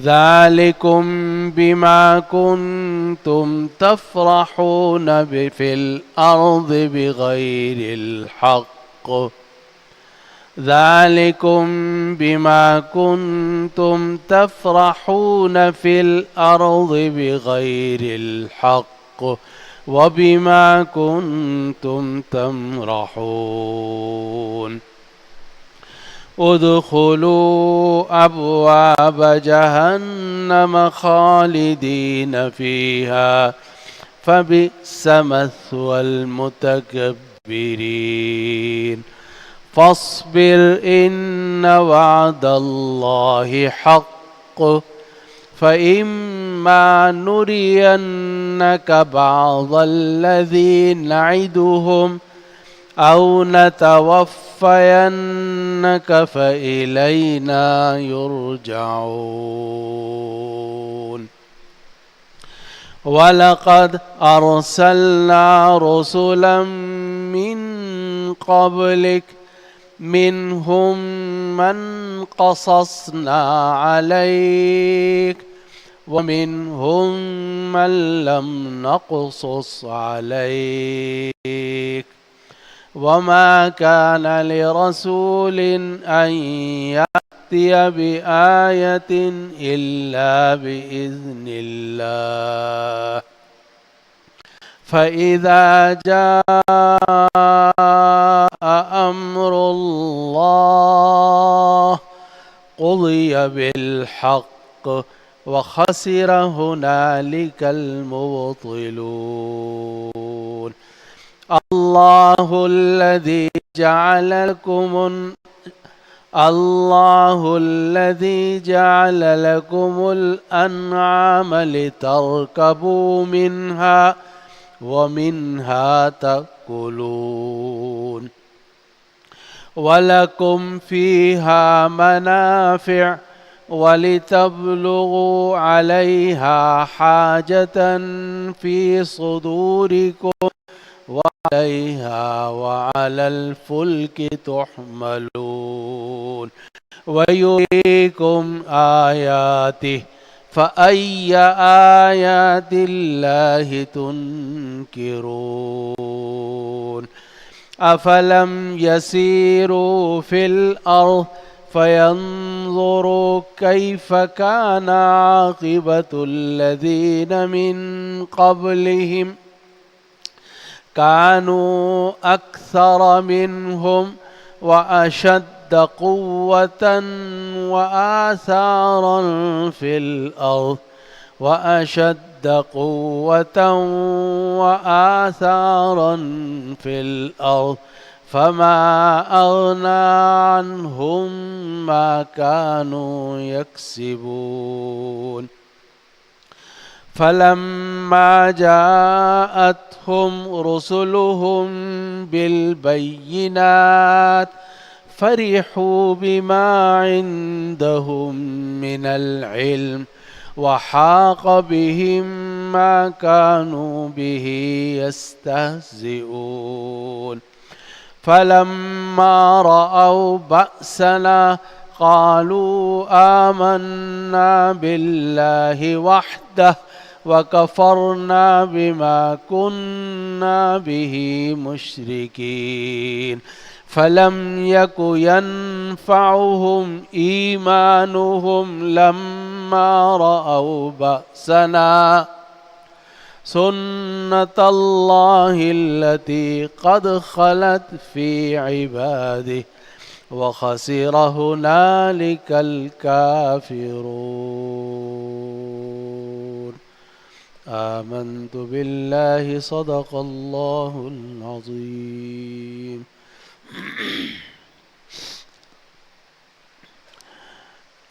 ذلكم بما كنتم تفرحون في الأرض بغير الحق ذلكم بما كنتم تفرحون في الأرض بغير الحق وبما كنتم تمرحون ادخلوا أبواب جهنم خالدين فيها فبئس مثوى المتكبرين فاصبر إن وعد الله حق فإما نرينك بعض الذي نعدهم أو نتوفينك فإلينا يرجعون ولقد أرسلنا رسلا من قبلك منهم من قصصنا عليك ومنهم من لم نقصص عليك وما كان لرسول أن يأتي بآية إلا بإذن الله فإذا جاء أمر الله قضي بالحق وخسر هنالك المبطلون الله الذي جعل لكم الأنعام لتركبوا منها ومنها تأكلون ولكم فيها منافع ولتبلغوا عليها حاجة في صدوركم وعليها وعلى الفلك تحملون ويريكم آياته فأي آيات الله تنكرون أفلم يسيروا في الأرض فينظروا كيف كان عاقبة الذين من قبلهم كانوا أكثر منهم وأشد قوة وآثارا في الأرض فما أغنى عنهم ما كانوا يكسبون فلما جاءتهم رسلهم بالبينات فرحوا بما عندهم من العلم وحاق بهم ما كانوا به يستهزئون فلما رأوا بأسنا قالوا آمنا بالله وحده وكفرنا بما كنا به مشركين فلم يك ينفعهم إيمانهم لما رأوا بأسنا سنة الله التي قد خلت في عباده وخسر هنالك الكافرون آمنت بالله صدق الله العظيم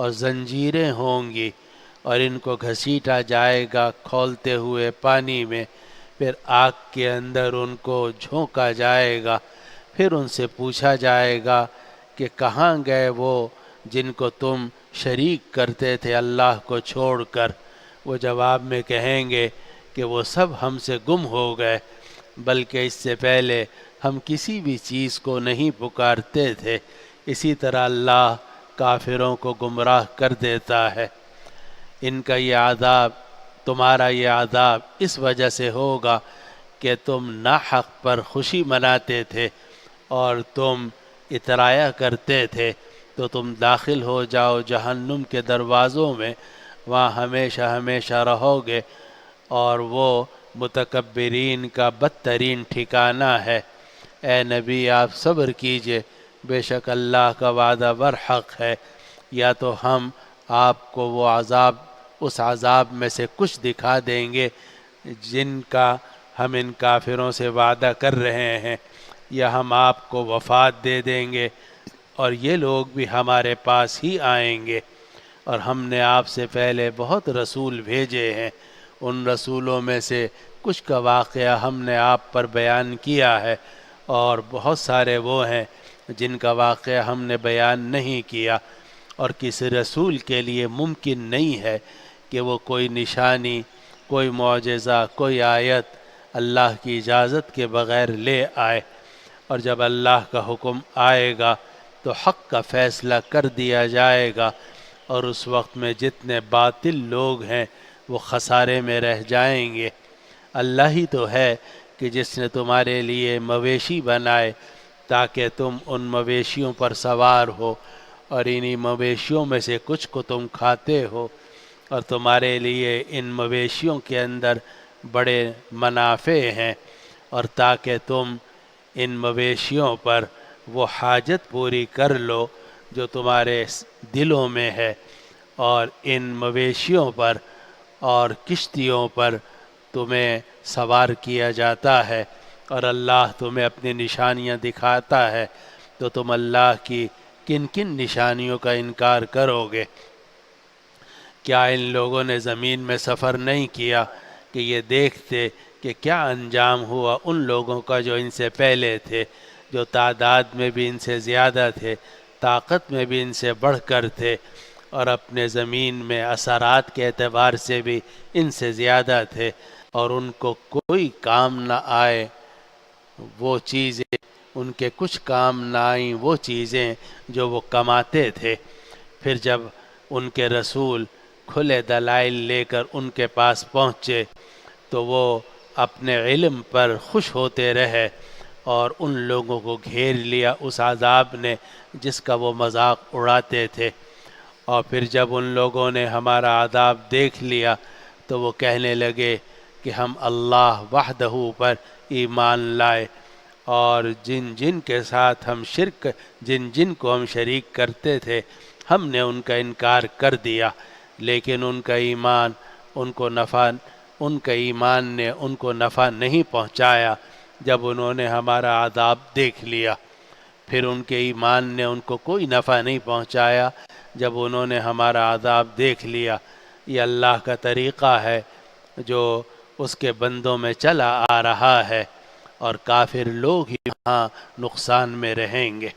اور زنجیریں ہوں گی اور ان کو گھسیٹا جائے گا کھولتے ہوئے پانی میں، پھر آگ کے اندر ان کو جھونکا جائے گا، پھر ان سے پوچھا جائے گا کہ کہاں گئے وہ جن کو تم شریک کرتے تھے اللہ کو چھوڑ کر؟ وہ جواب میں کہیں گے کہ وہ سب ہم سے گم ہو گئے، بلکہ اس سے پہلے ہم کسی بھی چیز کو نہیں پکارتے تھے۔ اسی طرح اللہ کافروں کو گمراہ کر دیتا ہے۔ ان کا یہ عذاب، تمہارا یہ عذاب اس وجہ سے ہوگا کہ تم ناحق پر خوشی مناتے تھے اور تم اترایا کرتے تھے، تو تم داخل ہو جاؤ جہنم کے دروازوں میں، وہاں ہمیشہ ہمیشہ رہو گے، اور وہ متکبرین کا بدترین ٹھکانہ ہے۔ اے نبی آپ صبر کیجئے، بے شک اللہ کا وعدہ برحق ہے۔ یا تو ہم آپ کو وہ عذاب، اس عذاب میں سے کچھ دکھا دیں گے جن کا ہم ان کافروں سے وعدہ کر رہے ہیں، یا ہم آپ کو وفات دے دیں گے اور یہ لوگ بھی ہمارے پاس ہی آئیں گے۔ اور ہم نے آپ سے پہلے بہت رسول بھیجے ہیں، ان رسولوں میں سے کچھ کا واقعہ ہم نے آپ پر بیان کیا ہے، اور بہت سارے وہ ہیں جن کا واقعہ ہم نے بیان نہیں کیا۔ اور کسی رسول کے لیے ممکن نہیں ہے کہ وہ کوئی نشانی، کوئی معجزہ، کوئی آیت اللہ کی اجازت کے بغیر لے آئے، اور جب اللہ کا حکم آئے گا تو حق کا فیصلہ کر دیا جائے گا، اور اس وقت میں جتنے باطل لوگ ہیں وہ خسارے میں رہ جائیں گے۔ اللہ ہی تو ہے کہ جس نے تمہارے لیے مویشی بنائے تاکہ تم ان مویشیوں پر سوار ہو، اور انہی مویشیوں میں سے کچھ کو تم کھاتے ہو، اور تمہارے لیے ان مویشیوں کے اندر بڑے منافع ہیں، اور تاکہ تم ان مویشیوں پر وہ حاجت پوری کر لو جو تمہارے دلوں میں ہے، اور ان مویشیوں پر اور کشتیوں پر تمہیں سوار کیا جاتا ہے، اور اللہ تمہیں اپنی نشانیاں دکھاتا ہے، تو تم اللہ کی کن کن نشانیوں کا انکار کرو گے؟ کیا ان لوگوں نے زمین میں سفر نہیں کیا کہ یہ دیکھتے کہ کیا انجام ہوا ان لوگوں کا جو ان سے پہلے تھے، جو تعداد میں بھی ان سے زیادہ تھے، طاقت میں بھی ان سے بڑھ کر تھے، اور اپنے زمین میں اثرات کے اعتبار سے بھی ان سے زیادہ تھے، اور ان کو کوئی کام نہ آئے وہ چیزیں، ان کے کچھ کام نہ آئیں وہ چیزیں جو وہ کماتے تھے۔ پھر جب ان کے رسول کھلے دلائل لے کر ان کے پاس پہنچے تو وہ اپنے علم پر خوش ہوتے رہے، اور ان لوگوں کو گھیر لیا اس عذاب نے جس کا وہ مذاق اڑاتے تھے۔ اور پھر جب ان لوگوں نے ہمارا عذاب دیکھ لیا تو وہ کہنے لگے کہ ہم اللہ وحدہ پر ایمان لائے، اور جن جن کے ساتھ ہم جن جن کو ہم شریک کرتے تھے ہم نے ان کا انکار کر دیا، لیکن ان کا ایمان نے ان کو نفع نہیں پہنچایا جب انہوں نے ہمارا عذاب دیکھ لیا۔ پھر ان کے ایمان نے ان کو کوئی نفع نہیں پہنچایا جب انہوں نے ہمارا عذاب دیکھ لیا۔ یہ اللہ کا طریقہ ہے جو اس کے بندوں میں چلا آ رہا ہے، اور کافر لوگ ہی وہاں نقصان میں رہیں گے۔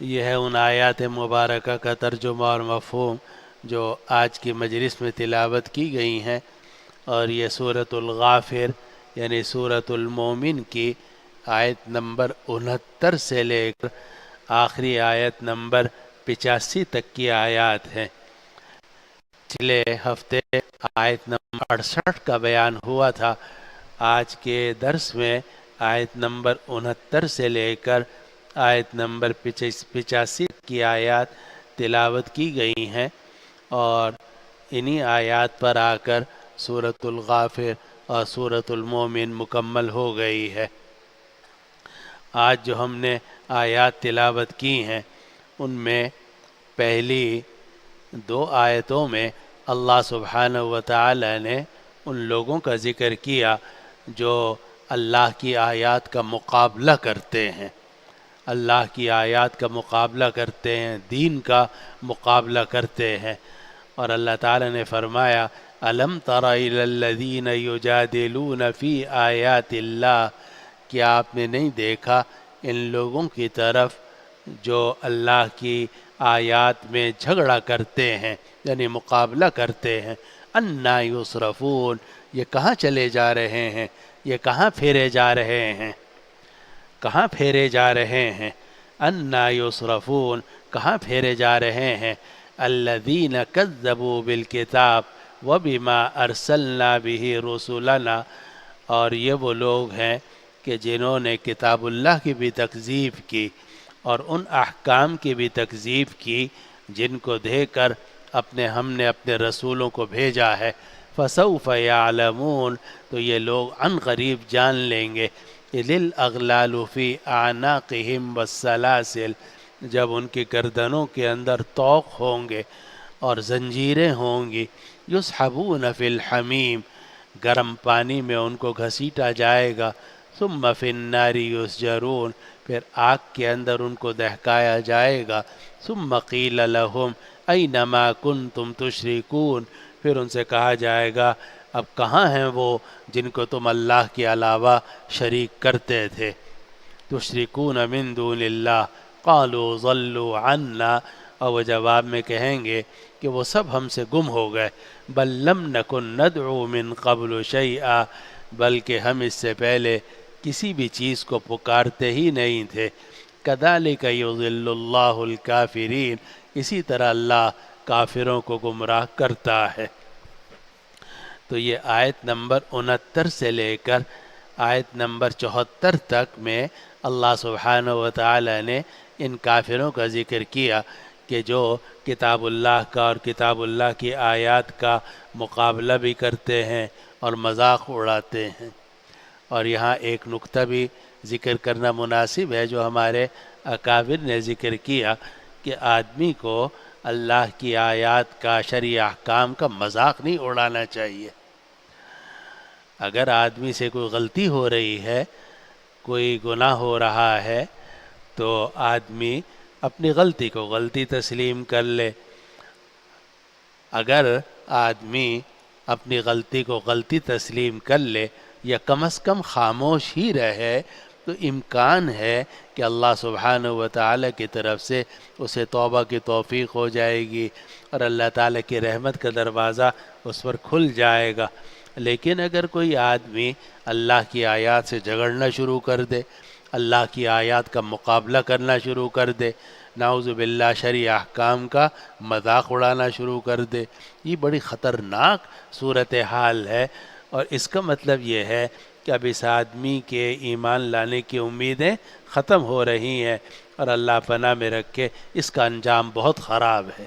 یہ ہے ان آیات مبارکہ کا ترجمہ اور مفہوم جو آج کی مجلس میں تلاوت کی گئی ہیں، اور یہ سورۃ الغافر یعنی سورۃ المومن کی آیت نمبر 69 سے لے کر آخری آیت نمبر 85 تک کی آیات ہیں۔ پچھلے ہفتے آیت نمبر 68 کا بیان ہوا تھا، آج کے درس میں آیت نمبر 69 سے لے کر آیت نمبر 85 کی آیات تلاوت کی گئی ہیں، اور انہی آیات پر آ کر سورۃ الغافر اور سورۃ المومن مکمل ہو گئی ہے۔ آج جو ہم نے آیات تلاوت کی ہیں ان میں پہلی 2 آیتوں میں اللہ سبحانہ وتعالی نے ان لوگوں کا ذکر کیا جو اللہ کی آیات کا مقابلہ کرتے ہیں، اللہ کی آیات کا مقابلہ کرتے ہیں، دین کا مقابلہ کرتے ہیں۔ اور اللہ تعالیٰ نے فرمایا الم تر الی الذین یجادلون فی آیات اللہ، کیا آپ نے نہیں دیکھا ان لوگوں کی طرف جو اللہ کی آیات میں جھگڑا کرتے ہیں، یعنی مقابلہ کرتے ہیں، انا یصرفون، یہ کہاں چلے جا رہے ہیں، یہ کہاں پھیرے جا رہے ہیں، کہاں پھیرے جا رہے ہیں، انا یصرفون، کہاں پھیرے جا رہے ہیں، الذین کذبوا بالکتاب وبما ارسلنا به رسلنا، اور یہ وہ لوگ ہیں کہ جنہوں نے کتاب اللہ کی بھی تکذیب کی اور ان احکام کی بھی تکذیب کی جن کو دے کر ہم نے اپنے رسولوں کو بھیجا ہے۔ فسوف یعلمون، تو یہ لوگ عن قریب جان لیں گے، اذ الاغلال فی اعناقہم والسلاسل، جب ان کی گردنوں کے اندر طوق ہوں گے اور زنجیریں ہوں گی، یسحبون فی الحمیم، گرم پانی میں ان کو گھسیٹا جائے گا، ثم فی النار یسجرون، پھر آگ کے اندر ان کو دہکایا جائے گا، ثم قیل لہم این ما کنتم تشرکون، پھر ان سے کہا جائے گا اب کہاں ہیں وہ جن کو تم اللہ کے علاوہ شریک کرتے تھے، تشرکون من دون اللہ، قالوا ضلوا عنا، اور وہ جواب میں کہیں گے کہ وہ سب ہم سے گم ہو گئے، بل لم نکن ندعو من قبل شیئا، بلکہ ہم اس سے پہلے کسی بھی چیز کو پکارتے ہی نہیں تھے، کذالک یضل اللہ الکافرین، اسی طرح اللہ کافروں کو گمراہ کرتا ہے۔ تو یہ آیت نمبر 69 سے لے کر آیت نمبر 74 تک میں اللہ سبحانہ و تعالی نے ان کافروں کا ذکر کیا کہ جو کتاب اللہ کا اور کتاب اللہ کی آیات کا مقابلہ بھی کرتے ہیں اور مذاق اڑاتے ہیں۔ اور یہاں ایک نقطہ بھی ذکر کرنا مناسب ہے جو ہمارے اکابر نے ذکر کیا کہ آدمی کو اللہ کی آیات کا، شرعی احکام کا مذاق نہیں اڑانا چاہیے۔ اگر آدمی سے کوئی غلطی ہو رہی ہے، کوئی گناہ ہو رہا ہے، تو آدمی اپنی غلطی کو غلطی تسلیم کر لے۔ اگر آدمی اپنی غلطی کو غلطی تسلیم کر لے یا کم از کم خاموش ہی رہے تو امکان ہے کہ اللہ سبحانہ و تعالیٰ کی طرف سے اسے توبہ کی توفیق ہو جائے گی اور اللہ تعالیٰ کی رحمت کا دروازہ اس پر کھل جائے گا۔ لیکن اگر کوئی آدمی اللہ کی آیات سے جھگڑنا شروع کر دے، اللہ کی آیات کا مقابلہ کرنا شروع کر دے، نعوذ باللہ شرعی احکام کا مذاق اڑانا شروع کر دے، یہ بڑی خطرناک صورتحال ہے۔ اور اس کا مطلب یہ ہے کہ اب اس آدمی کے ایمان لانے کی امیدیں ختم ہو رہی ہیں اور اللہ پناہ میں رکھے اس کا انجام بہت خراب ہے۔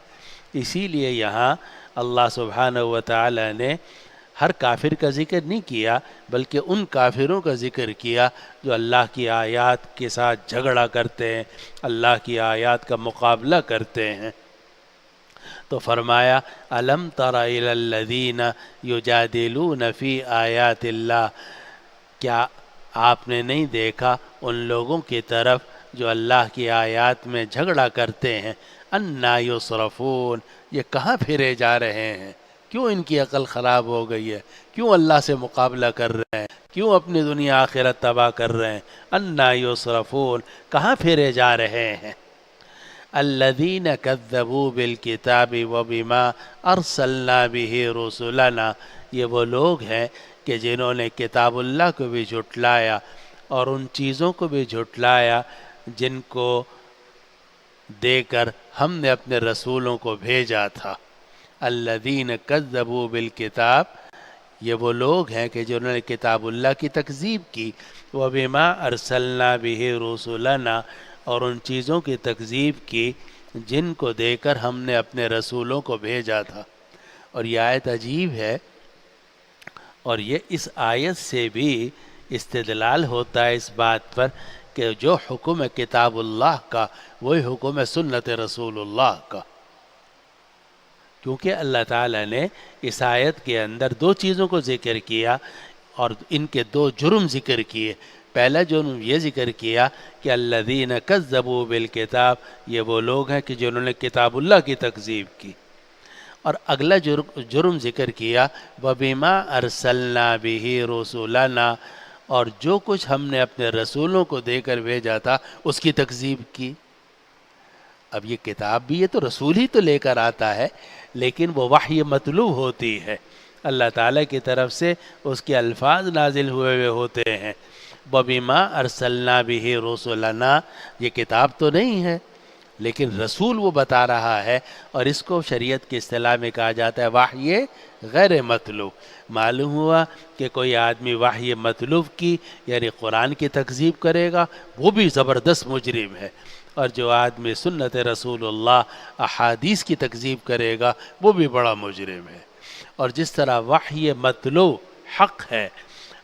اسی لیے یہاں اللہ سبحانہ و تعالی نے ہر کافر کا ذکر نہیں کیا بلکہ ان کافروں کا ذکر کیا جو اللہ کی آیات کے ساتھ جھگڑا کرتے ہیں، اللہ کی آیات کا مقابلہ کرتے ہیں۔ تو فرمایا الم تر الی الذین یجادلون فی آیات اللہ، کیا آپ نے نہیں دیکھا ان لوگوں کی طرف جو اللہ کی آیات میں جھگڑا کرتے ہیں، انا یصرفون، یہ کہاں پھرے جا رہے ہیں، کیوں ان کی عقل خراب ہو گئی ہے، کیوں اللہ سے مقابلہ کر رہے ہیں، کیوں اپنی دنیا آخرت تباہ کر رہے ہیں، انا یصرفون، کہاں پھرے جا رہے ہیں، الذین کذبوا بالکتاب وبما ارسلنا به رسلنا، یہ وہ لوگ ہیں کہ جنہوں نے کتاب اللہ کو بھی جھٹلایا اور ان چیزوں کو بھی جھٹلایا جن کو دے کر ہم نے اپنے رسولوں کو بھیجا تھا۔ الذین کذبوا بالکتاب، یہ وہ لوگ ہیں کہ جنہوں نے کتاب اللہ کی تکذیب کی، وبما ارسلنا به رسلنا، اور ان چیزوں کی تکذیب کی جن کو دے کر ہم نے اپنے رسولوں کو بھیجا تھا۔ اور یہ آیت عجیب ہے، اور یہ اس آیت سے بھی استدلال ہوتا ہے اس بات پر کہ جو حکم ہے کتاب اللہ کا وہی حکم ہے سنت رسول اللہ کا، کیونکہ اللہ تعالیٰ نے اس آیت کے اندر دو چیزوں کو ذکر کیا اور ان کے دو جرم ذکر کیے۔ پہلا جرم یہ ذکر کیا کہ الذین کذبوا بالکتاب، یہ وہ لوگ ہیں کہ جنہوں نے کتاب اللہ کی تکذیب کی، اور اگلا جرم ذکر کیا وَبِمَا أَرْسَلْنَا بِهِ رُسُلَنَا، اور جو کچھ ہم نے اپنے رسولوں کو دے کر بھیجا تھا اس کی تکذیب کی۔ اب یہ کتاب بھی یہ تو رسول ہی تو لے کر آتا ہے، لیکن وہ وحی مطلوب ہوتی ہے، اللہ تعالیٰ کی طرف سے اس کے الفاظ نازل ہوئے ہوئے ہوتے ہیں۔ وَبِمَا أَرْسَلْنَا بِهِ رُسُلَنَا، یہ کتاب تو نہیں ہے لیکن رسول وہ بتا رہا ہے، اور اس کو شریعت کی اصطلاح میں کہا جاتا ہے وحی غیر مطلوب۔ معلوم ہوا کہ کوئی آدمی وحی مطلوب کی یعنی قرآن کی تکذیب کرے گا وہ بھی زبردست مجرم ہے، اور جو آدمی سنت رسول اللہ احادیث کی تکذیب کرے گا وہ بھی بڑا مجرم ہے۔ اور جس طرح وحی مطلوب حق ہے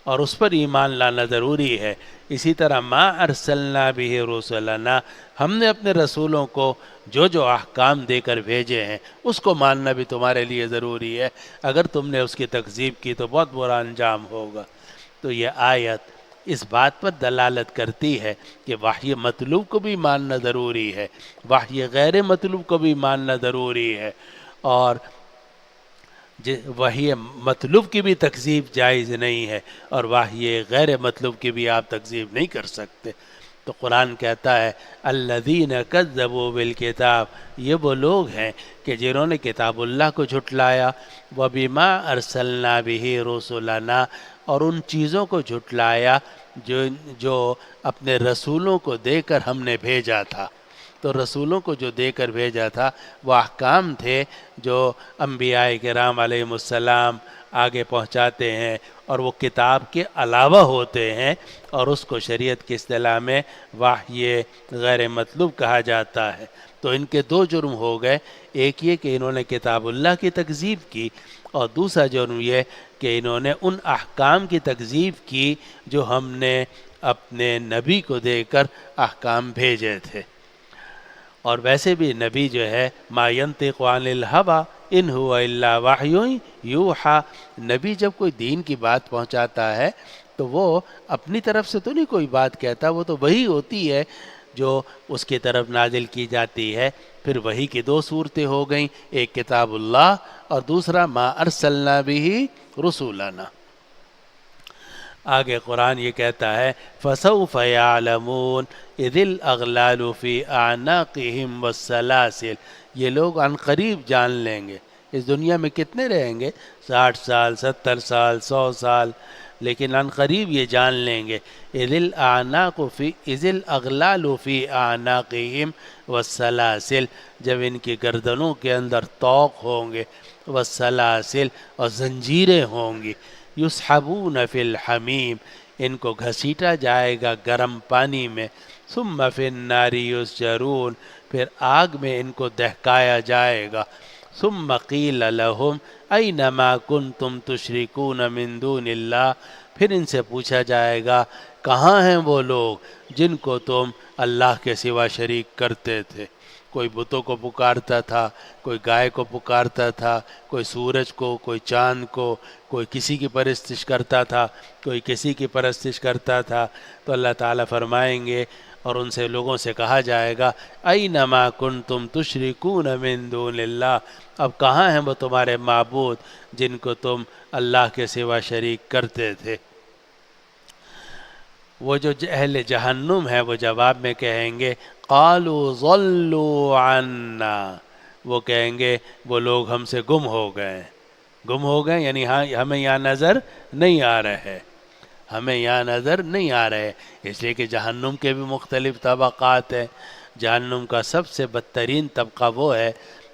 اور اس پر ایمان لانا ضروری ہے، اسی طرح ما ارسلنا به رسلنا، ہم نے اپنے رسولوں کو جو جو احکام دے کر بھیجے ہیں اس کو ماننا بھی تمہارے لیے ضروری ہے، اگر تم نے اس کی تکذیب کی تو بہت برا انجام ہوگا۔ تو یہ آیت اس بات پر دلالت کرتی ہے کہ وحی مطلوب کو بھی ماننا ضروری ہے، وحی غیر مطلوب کو بھی ماننا ضروری ہے، اور وحی مطلوب کی بھی تکذیب جائز نہیں ہے، اور وحی غیر مطلوب کی بھی آپ تکذیب نہیں کر سکتے۔ تو قرآن کہتا ہے الذین کذبوا بالکتاب، یہ وہ لوگ ہیں کہ جنہوں نے کتاب اللہ کو جھٹلایا، وبما ارسلنا به رسلنا، اور ان چیزوں کو جھٹلایا جو اپنے رسولوں کو دے کر ہم نے بھیجا تھا۔ تو رسولوں کو جو دے کر بھیجا تھا وہ احکام تھے جو انبیاء کرام علیہم السلام آگے پہنچاتے ہیں، اور وہ کتاب کے علاوہ ہوتے ہیں، اور اس کو شریعت کی اصطلاح میں وحی غیر مطلوب کہا جاتا ہے۔ تو ان کے دو جرم ہو گئے، ایک یہ کہ انہوں نے کتاب اللہ کی تکذیب کی، اور دوسرا جرم یہ کہ انہوں نے ان احکام کی تکذیب کی جو ہم نے اپنے نبی کو دے کر احکام بھیجے تھے۔ اور ویسے بھی نبی جو ہے ما ینطق عن الہوی ان ہوا الا وحی یوحی، نبی جب کوئی دین کی بات پہنچاتا ہے تو وہ اپنی طرف سے تو نہیں کوئی بات کہتا، وہ تو وہی ہوتی ہے جو اس کی طرف نازل کی جاتی ہے۔ پھر وحی کی دو صورتیں ہو گئیں، ایک کتاب اللہ اور دوسرا ما ارسلنا به رسولنا۔ آگے قرآن یہ کہتا ہے فَسَوْفَ يَعْلَمُونَ إِذِ الْأَغْلَالُ فِي أَعْنَاقِهِمْ وَالسَّلَاسِلُ، یہ لوگ عن قریب جان لیں گے۔ اس دنیا میں کتنے رہیں گے؟ 60 سال، 70 سال، 100 سال، لیکن عن قریب یہ جان لیں گے إِذِ الْأَغْلَالُ فِي أَعْنَاقِهِمْ وَالسَّلَاسِلُ، جب ان کی گردنوں کے اندر طوق ہوں گے، والسلاسل، اور زنجیریں ہوں گی، یسحبون فی الحمیم، ان کو گھسیٹا جائے گا گرم پانی میں، ثم فی النار یسجرون، پھر آگ میں ان کو دہکایا جائے گا، ثم قیل لہم این ما کنتم تشرکون من دون اللہ، پھر ان سے پوچھا جائے گا کہاں ہیں وہ لوگ جن کو تم اللہ کے سوا شریک کرتے تھے؟ کوئی بتوں کو پکارتا تھا، کوئی گائے کو پکارتا تھا، کوئی سورج کو، کوئی چاند کو، کوئی کسی کی پرستش کرتا تھا، کوئی کسی کی پرستش کرتا تھا۔ تو اللہ تعالیٰ فرمائیں گے اور ان سے لوگوں سے کہا جائے گا اینما کنتم تشرکون من دون اللہ، اب کہاں ہیں وہ تمہارے معبود جن کو تم اللہ کے سوا شریک کرتے تھے؟ وہ جو اہل جہنم ہے وہ جواب میں کہیں گے قالوا ضلوا عنا، وہ کہیں گے وہ لوگ ہم سے گم ہو گئے، گم ہو گئے یعنی ہاں ہمیں یہاں نظر نہیں آ رہے، ہمیں یہاں نظر نہیں آ رہے، اس لیے کہ جہنم کے بھی مختلف طبقات ہیں۔ جہنم کا سب سے بدترین طبقہ وہ ہے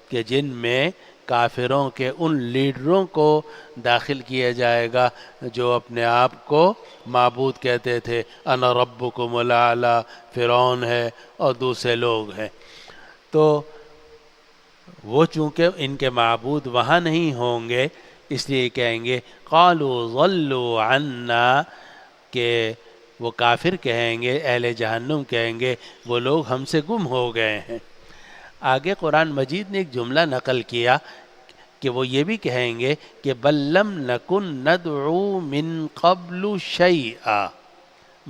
کہ جن میں کافروں کے ان لیڈروں کو داخل کیا جائے گا جو اپنے آپ کو معبود کہتے تھے، انا ربکم الاعلی، فرعون ہے اور دوسرے لوگ ہیں۔ تو وہ چونکہ ان کے معبود وہاں نہیں ہوں گے، اس لیے کہیں گے قالوا ضلوا عنا، کہ وہ کافر کہیں گے، اہل جہنم کہیں گے وہ لوگ ہم سے گم ہو گئے ہیں۔ آگے قرآن مجید نے ایک جملہ نقل کیا کہ وہ یہ بھی کہیں گے کہ بل لم نکن ندعو من قبل شیئا،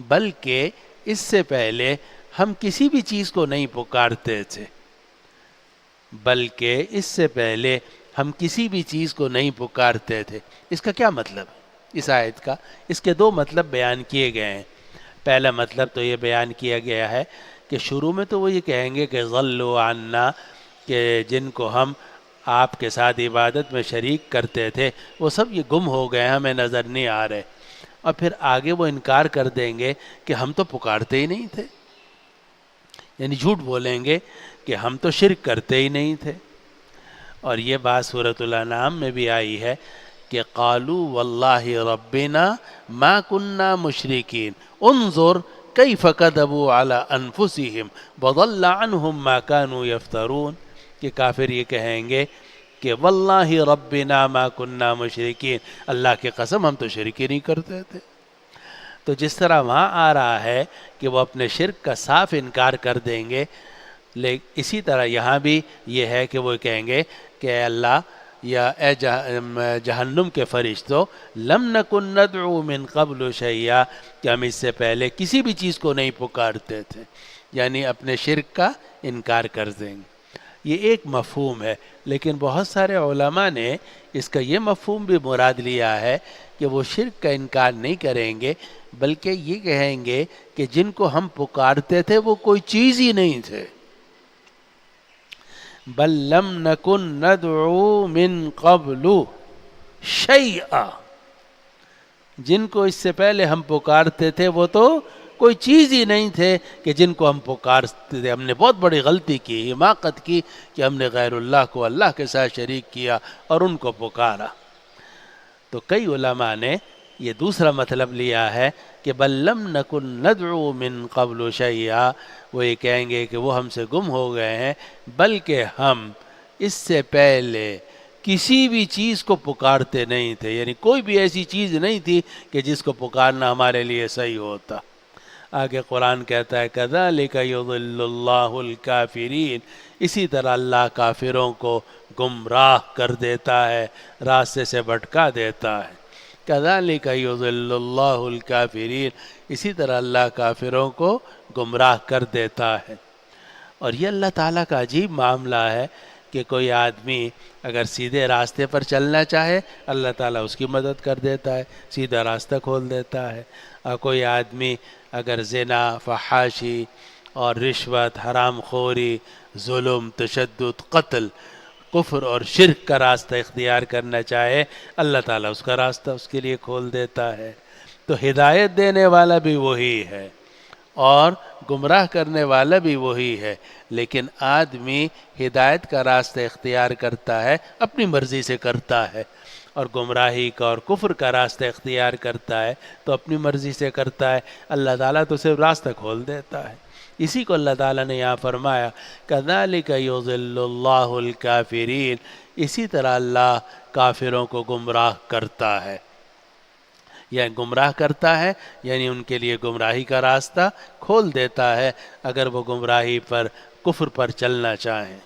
بلکہ اس سے پہلے ہم کسی بھی چیز کو نہیں پکارتے تھے، بلکہ اس سے پہلے ہم کسی بھی چیز کو نہیں پکارتے تھے۔ اس کا کیا مطلب ہے اس آیت کا؟ اس کے دو مطلب بیان کیے گئے ہیں۔ پہلا مطلب تو یہ بیان کیا گیا ہے کہ شروع میں تو وہ یہ کہیں گے کہ ضلوا عنا، کہ جن کو ہم آپ کے ساتھ عبادت میں شریک کرتے تھے وہ سب یہ گم ہو گئے، ہمیں نظر نہیں آ رہے، اور پھر آگے وہ انکار کر دیں گے کہ ہم تو پکارتے ہی نہیں تھے، یعنی جھوٹ بولیں گے کہ ہم تو شرک کرتے ہی نہیں تھے۔ اور یہ بات سورۃ الانعام میں بھی آئی ہے کہ قالوا واللہ ربنا ما كنا مشرکین انظر کیف کذبوا علی انفسہم وضل عنہم ما كانوا یفترون، کہ کافر یہ کہیں گے کہ واللہ ربنا ما كنا مشرکین، اللہ کی قسم ہم تو شرک ہی نہیں کرتے تھے۔ تو جس طرح وہاں آ رہا ہے کہ وہ اپنے شرک کا صاف انکار کر دیں گے، اسی طرح یہاں بھی یہ ہے کہ وہ کہیں گے کہ اے اللہ یا اے جہنم کے فرشتوں، لم نکن ندعو من قبل شیئا، کہ ہم اس سے پہلے کسی بھی چیز کو نہیں پکارتے تھے، یعنی اپنے شرک کا انکار کر دیں گے۔ یہ ایک مفہوم ہے، لیکن بہت سارے علماء نے اس کا یہ مفہوم بھی مراد لیا ہے کہ وہ شرک کا انکار نہیں کریں گے، بلکہ یہ کہیں گے کہ جن کو ہم پکارتے تھے وہ کوئی چیز ہی نہیں تھے۔ بل لم نکن ندعو من قبل شیئا، جن کو اس سے پہلے ہم پکارتے تھے وہ تو کوئی چیز ہی نہیں تھے کہ جن کو ہم پکارتے تھے۔ ہم نے بہت بڑی غلطی کی، حماقت کی، کہ ہم نے غیر اللہ کو اللہ کے ساتھ شریک کیا اور ان کو پکارا۔ تو کئی علماء نے یہ دوسرا مطلب لیا ہے کہ بل لم نکن ندعو من قبل شیئا، وہ یہ کہیں گے کہ وہ ہم سے گم ہو گئے ہیں، بلکہ ہم اس سے پہلے کسی بھی چیز کو پکارتے نہیں تھے، یعنی کوئی بھی ایسی چیز نہیں تھی کہ جس کو پکارنا ہمارے لیے صحیح ہوتا۔ آگے قرآن کہتا ہے کذالک یضل اللہ الکافرین، اسی طرح اللہ کافروں کو گمراہ کر دیتا ہے، راستے سے بھٹکا دیتا ہے۔ کذالک یضل اللہ الکافرین، اسی طرح اللہ کافروں کو گمراہ کر دیتا ہے۔ اور یہ اللہ تعالیٰ کا عجیب معاملہ ہے کہ کوئی آدمی اگر سیدھے راستے پر چلنا چاہے اللہ تعالیٰ اس کی مدد کر دیتا ہے، سیدھا راستہ کھول دیتا ہے، اور کوئی آدمی اگر زنا، فحاشی اور رشوت، حرام خوری، ظلم، تشدد، قتل، کفر اور شرک کا راستہ اختیار کرنا چاہے اللہ تعالیٰ اس کا راستہ اس کے لیے کھول دیتا ہے۔ تو ہدایت دینے والا بھی وہی ہے اور گمراہ کرنے والا بھی وہی ہے، لیکن آدمی ہدایت کا راستہ اختیار کرتا ہے، اپنی مرضی سے کرتا ہے، اور گمراہی کا اور کفر کا راستہ اختیار کرتا ہے تو اپنی مرضی سے کرتا ہے۔ اللہ تعالیٰ تو صرف راستہ کھول دیتا ہے۔ اسی کو اللہ تعالیٰ نے یہاں فرمایا کذالک یضل اللہ الکافرین، اسی طرح اللہ کافروں کو گمراہ کرتا ہے، یعنی گمراہ کرتا ہے یعنی ان کے لیے گمراہی کا راستہ کھول دیتا ہے اگر وہ گمراہی پر، کفر پر چلنا چاہیں۔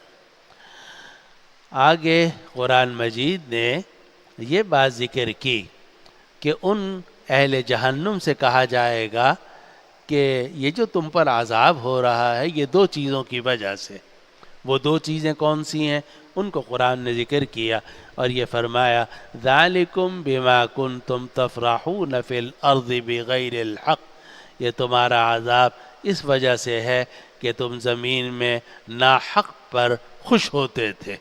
آگے قرآن مجید نے یہ بات ذکر کی کہ ان اہل جہنم سے کہا جائے گا کہ یہ جو تم پر عذاب ہو رہا ہے یہ دو چیزوں کی وجہ سے۔ وہ دو چیزیں کون سی ہیں ان کو قرآن نے ذکر کیا، اور یہ فرمایا ذالکم بما کنتم تفرحون فی الارض بغیر الحق، یہ تمہارا عذاب اس وجہ سے ہے کہ تم زمین میں ناحق پر خوش ہوتے تھے،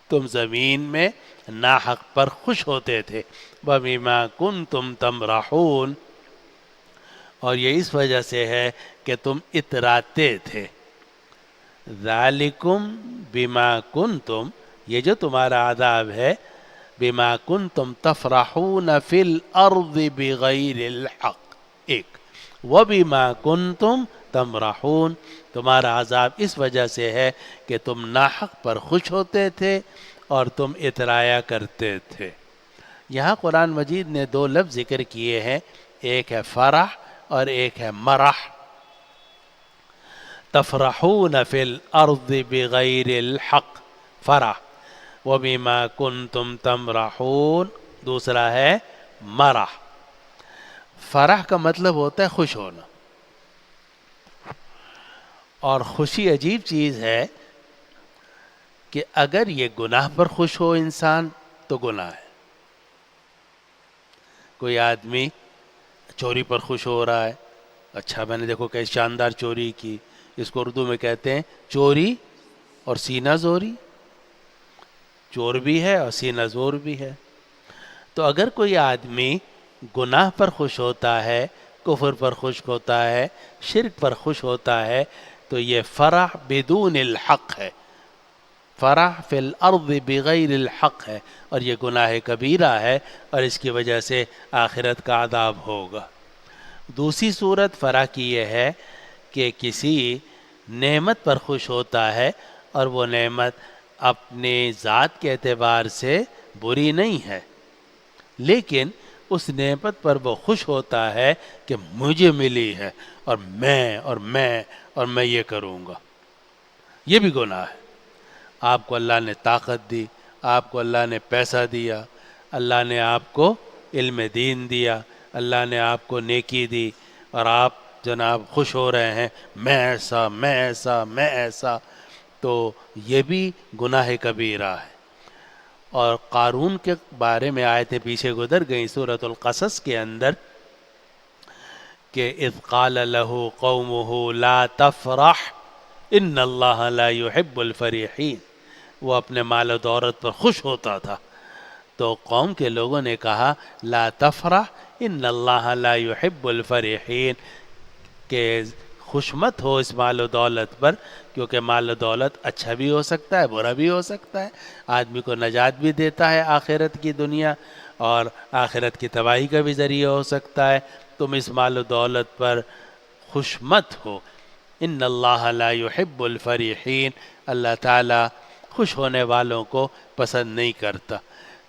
تم زمین میں ناحق پر خوش ہوتے تھے۔ وَبِمَا كُنْتُمْ تَمْرَحُونَ، اور یہ اس وجہ سے ہے کہ تم اتراتے تھے۔ ذَلِكُمْ بِمَا كُنْتُمْ، یہ جو تمہارا عذاب ہے، بِمَا كُنْتُمْ تَفْرَحُونَ فِي الْأَرْضِ بِغَيْرِ الْحَقِّ، ایک وَبِمَا كُنْتُمْ تَمْرَحُونَ، تمہارا عذاب اس وجہ سے ہے کہ تم ناحق پر خوش ہوتے تھے اور تم اترایا کرتے تھے۔ یہاں قرآن مجید نے دو لفظ ذکر کیے ہیں، ایک ہے فرح اور ایک ہے مرح۔ تفرحون فی الارض بغیر الحق، فرح، وبما کنتم تمرحون دوسرا ہے مرح۔ فرح کا مطلب ہوتا ہے خوش ہونا، اور خوشی عجیب چیز ہے کہ اگر یہ گناہ پر خوش ہو انسان تو گناہ ہے. کوئی آدمی چوری پر خوش ہو رہا ہے، اچھا میں نے دیکھو کیسی شاندار چوری کی، اس کو اردو میں کہتے ہیں چوری اور سینہ زوری. چور بھی ہے اور سینہ زور بھی ہے. تو اگر کوئی آدمی گناہ پر خوش ہوتا ہے، کفر پر خوش ہوتا ہے، شرک پر خوش ہوتا ہے، تو یہ فرح بدون الحق ہے، فرح فی الارض بغیر الحق ہے، اور یہ گناہ کبیرہ ہے، اور اس کی وجہ سے آخرت کا عذاب ہوگا. دوسری صورت فرح کی یہ ہے کہ کسی نعمت پر خوش ہوتا ہے اور وہ نعمت اپنے ذات کے اعتبار سے بری نہیں ہے، لیکن اس نعمت پر وہ خوش ہوتا ہے کہ مجھے ملی ہے اور میں یہ کروں گا. یہ بھی گناہ ہے. آپ کو اللہ نے طاقت دی، آپ کو اللہ نے پیسہ دیا، اللہ نے آپ کو علم دین دیا، اللہ نے آپ کو نیکی دی، اور آپ جناب خوش ہو رہے ہیں میں ایسا، تو یہ بھی گناہ کبیرہ ہے. اور قارون کے بارے میں آیتیں پیچھے گزر گئیں سورۃ القصص کے اندر کہ اذ قال له قومه لا تفرح ان اللہ لا يحب الفرحین. وہ اپنے مال و دولت پر خوش ہوتا تھا، تو قوم کے لوگوں نے کہا لا تفرح ان اللہ لا يحب الفرحین، کہ خوش مت ہو اس مال و دولت پر، کیونکہ مال و دولت اچھا بھی ہو سکتا ہے برا بھی ہو سکتا ہے، آدمی کو نجات بھی دیتا ہے آخرت کی دنیا، اور آخرت کی تباہی کا بھی ذریعہ ہو سکتا ہے. تم اس مال و دولت پر خوش مت ہو. ان اللہ لا يحب الفرحین، اللہ تعالیٰ خوش ہونے والوں کو پسند نہیں کرتا.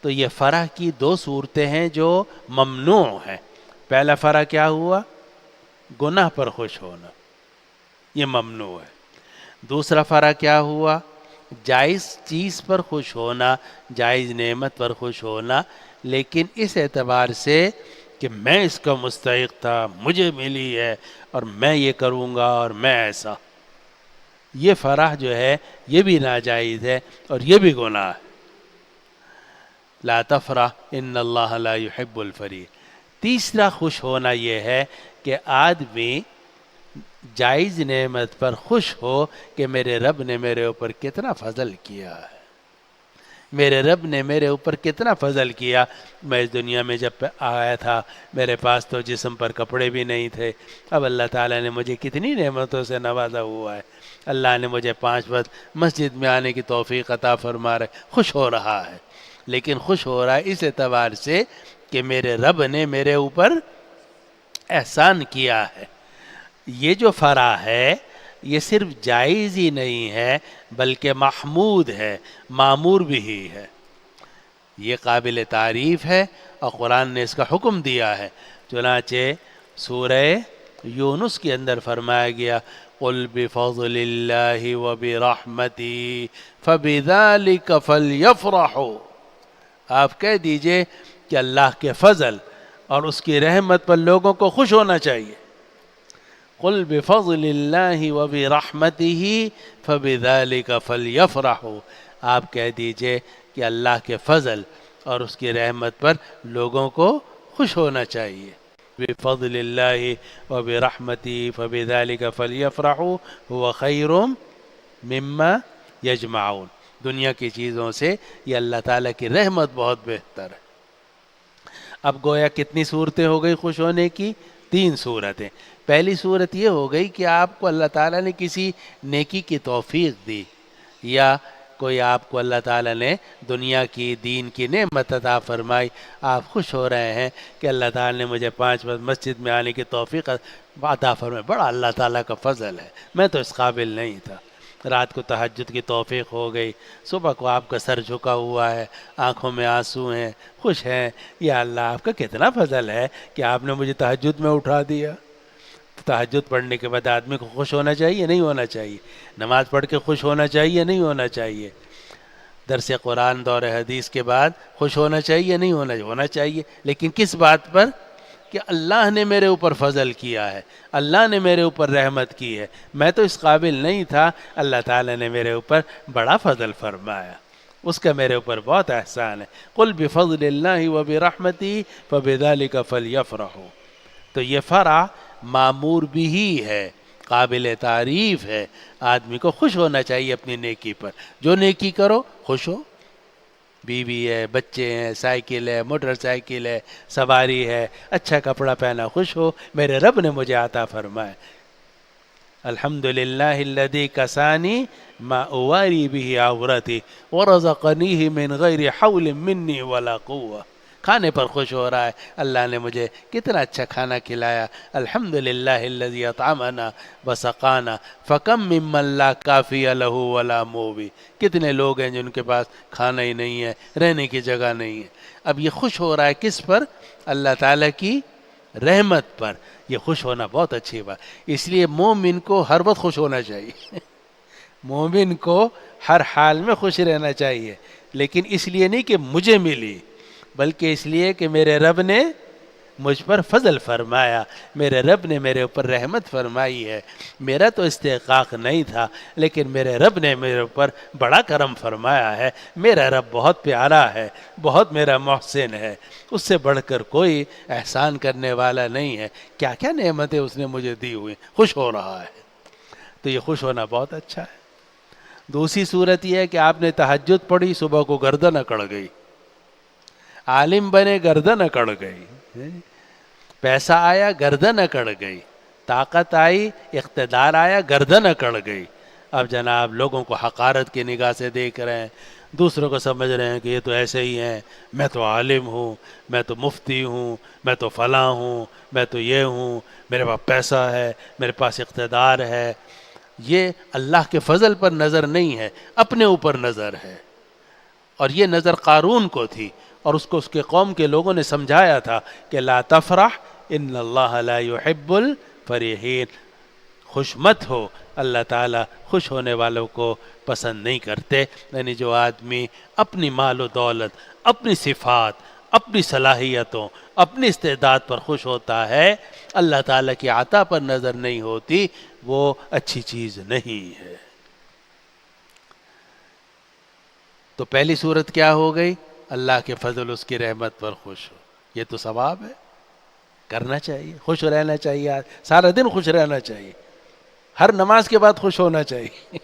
تو یہ فرح کی دو صورتیں ہیں جو ممنوع ہیں. پہلا فرح کیا ہوا؟ گناہ پر خوش ہونا، یہ ممنوع ہے. دوسرا فرح کیا ہوا؟ جائز چیز پر خوش ہونا، جائز نعمت پر خوش ہونا، لیکن اس اعتبار سے کہ میں اس کا مستحق تھا، مجھے ملی ہے اور میں یہ کروں گا اور میں ایسا. یہ فرح جو ہے یہ بھی ناجائز ہے اور یہ بھی گناہ ہے. لا تفرح ان اللہ لا يحب الفرح. تیسرا خوش ہونا یہ ہے کہ آدمی جائز نعمت پر خوش ہو کہ میرے رب نے میرے اوپر کتنا فضل کیا ہے، میرے رب نے میرے اوپر کتنا فضل کیا. میں اس دنیا میں جب آیا تھا میرے پاس تو جسم پر کپڑے بھی نہیں تھے، اب اللہ تعالیٰ نے مجھے کتنی نعمتوں سے نوازا ہوا ہے. اللہ نے مجھے 5 وقت مسجد میں آنے کی توفیق عطا فرما رہے، خوش ہو رہا ہے. لیکن خوش ہو رہا ہے اس اعتبار سے کہ میرے رب نے میرے اوپر احسان کیا ہے. یہ جو فرح ہے یہ صرف جائز ہی نہیں ہے بلکہ محمود ہے، معمور بھی ہی ہے. یہ قابل تعریف ہے اور قرآن نے اس کا حکم دیا ہے. چنانچہ سورہ یونس کے اندر فرمایا گیا قُلْ بِفَضْلِ اللَّهِ وَبِرَحْمَتِهِ فَبِذَلِكَ فَلْيَفْرَحُوا. آپ کہہ دیجئے کہ اللہ کے فضل اور اس کی رحمت پر لوگوں کو خوش ہونا چاہیے. قُلْ بِفَضْلِ اللَّهِ وَبِرَحْمَتِهِ فَبِذَلِكَ فَلْيَفْرَحُوا. آپ کہہ دیجئے کہ اللہ کے فضل اور اس کی رحمت پر لوگوں کو خوش ہونا چاہیے. بِفَضْلِ اللَّهِ وَبِرَحْمَتِهِ فَبِذَلِكَ فَلْيَفْرَحُوا هُوَ خَيْرٌ مِّمَّا يَجْمَعُونَ. دنیا کی چیزوں سے یہ اللہ تعالیٰ کی رحمت بہت بہتر ہے. اب گویا کتنی صورتیں ہو گئی خوش ہونے کی؟ 3 صورتیں. پہلی صورت یہ ہو گئی کہ آپ کو اللہ تعالیٰ نے کسی نیکی کی توفیق دی، یا کوئی آپ کو اللہ تعالیٰ نے دنیا کی دین کی نعمت عطا فرمائی، آپ خوش ہو رہے ہیں کہ اللہ تعالیٰ نے مجھے 5 وقت مسجد میں آنے کی توفیق عطا فرمائی. بڑا اللہ تعالیٰ کا فضل ہے، میں تو اس قابل نہیں تھا. رات کو تہجد کی توفیق ہو گئی، صبح کو آپ کا سر جھکا ہوا ہے، آنکھوں میں آنسو ہیں، خوش ہیں. یا اللہ آپ کا کتنا فضل ہے کہ آپ نے مجھے تہجد میں اٹھا دیا. تہجد پڑھنے کے بعد آدمی کو خوش ہونا چاہیے نہیں ہونا چاہیے؟ نماز پڑھ کے خوش ہونا چاہیے نہیں ہونا چاہیے؟ درس قرآن دور حدیث کے بعد خوش ہونا چاہیے نہیں ہونا چاہیے؟ لیکن کس بات پر؟ کہ اللہ نے میرے اوپر فضل کیا ہے، اللہ نے میرے اوپر رحمت کی ہے، میں تو اس قابل نہیں تھا، اللہ تعالیٰ نے میرے اوپر بڑا فضل فرمایا، اس کا میرے اوپر بہت احسان ہے۔ قل بفضل اللہ وبرحمتہ فبذلک فلیفرحوا، تو یہ فرح معمور بھی ہے، قابل تعریف ہے، آدمی کو خوش ہونا چاہیے اپنی نیکی پر، جو نیکی کرو خوش ہو، بیوی ہے، بچے ہیں، سائیکل ہے، موٹر سائیکل ہے، سواری ہے، اچھا کپڑا پہنا، خوش ہو، میرے رب نے مجھے عطا فرمایا، الحمدللہ الذی کسانی ما اواری به عورتی ورزقنیہ من غیر حول منی ولا قوہ، کھانے پر خوش ہو رہا ہے، اللہ نے مجھے کتنا اچھا کھانا کھلایا، الحمدللہ الذی اطعمنا وسقانا فکم ممن لا کافی لہ ولا مووی، کتنے لوگ ہیں جن کے پاس کھانا ہی نہیں ہے، رہنے کی جگہ نہیں ہے۔ اب یہ خوش ہو رہا ہے کس پر؟ اللہ تعالیٰ کی رحمت پر، یہ خوش ہونا بہت اچھی بات، اس لیے مومن کو ہر وقت خوش ہونا چاہیے مومن کو ہر حال میں خوش رہنا چاہیے، لیکن اس لیے نہیں کہ مجھے ملی، بلکہ اس لیے کہ میرے رب نے مجھ پر فضل فرمایا، میرے رب نے میرے اوپر رحمت فرمائی ہے، میرا تو استحقاق نہیں تھا، لیکن میرے رب نے میرے اوپر بڑا کرم فرمایا ہے، میرا رب بہت پیارا ہے، بہت میرا محسن ہے، اس سے بڑھ کر کوئی احسان کرنے والا نہیں ہے، کیا کیا نعمتیں اس نے مجھے دی ہوئی، خوش ہو رہا ہے، تو یہ خوش ہونا بہت اچھا ہے۔ دوسری صورت یہ ہے کہ آپ نے تہجد پڑھی، صبح کو گردن اکڑ گئی، عالم بنے گردن اکڑ گئی، پیسہ آیا گردن اکڑ گئی، طاقت آئی، اقتدار آیا گردن اکڑ گئی، اب جناب لوگوں کو حقارت کی نگاہ سے دیکھ رہے ہیں، دوسروں کو سمجھ رہے ہیں کہ یہ تو ایسے ہی ہیں، میں تو عالم ہوں، میں تو مفتی ہوں، میں تو فلاں ہوں، میں تو یہ ہوں، میرے پاس پیسہ ہے، میرے پاس اقتدار ہے۔ یہ اللہ کے فضل پر نظر نہیں ہے، اپنے اوپر نظر ہے، اور یہ نظر قارون کو تھی، اور اس کو اس کے قوم کے لوگوں نے سمجھایا تھا کہ لا تفرح ان اللہ لا يحب الفرحین، خوش مت ہو، اللہ تعالیٰ خوش ہونے والوں کو پسند نہیں کرتے، یعنی جو آدمی اپنی مال و دولت، اپنی صفات، اپنی صلاحیتوں، اپنی استعداد پر خوش ہوتا ہے، اللہ تعالیٰ کی عطا پر نظر نہیں ہوتی، وہ اچھی چیز نہیں ہے۔ تو پہلی صورت کیا ہو گئی؟ اللہ کے فضل، اس کی رحمت پر خوش ہو، یہ تو ثواب ہے، کرنا چاہیے، خوش رہنا چاہیے، سارا دن خوش رہنا چاہیے، ہر نماز کے بعد خوش ہونا چاہیے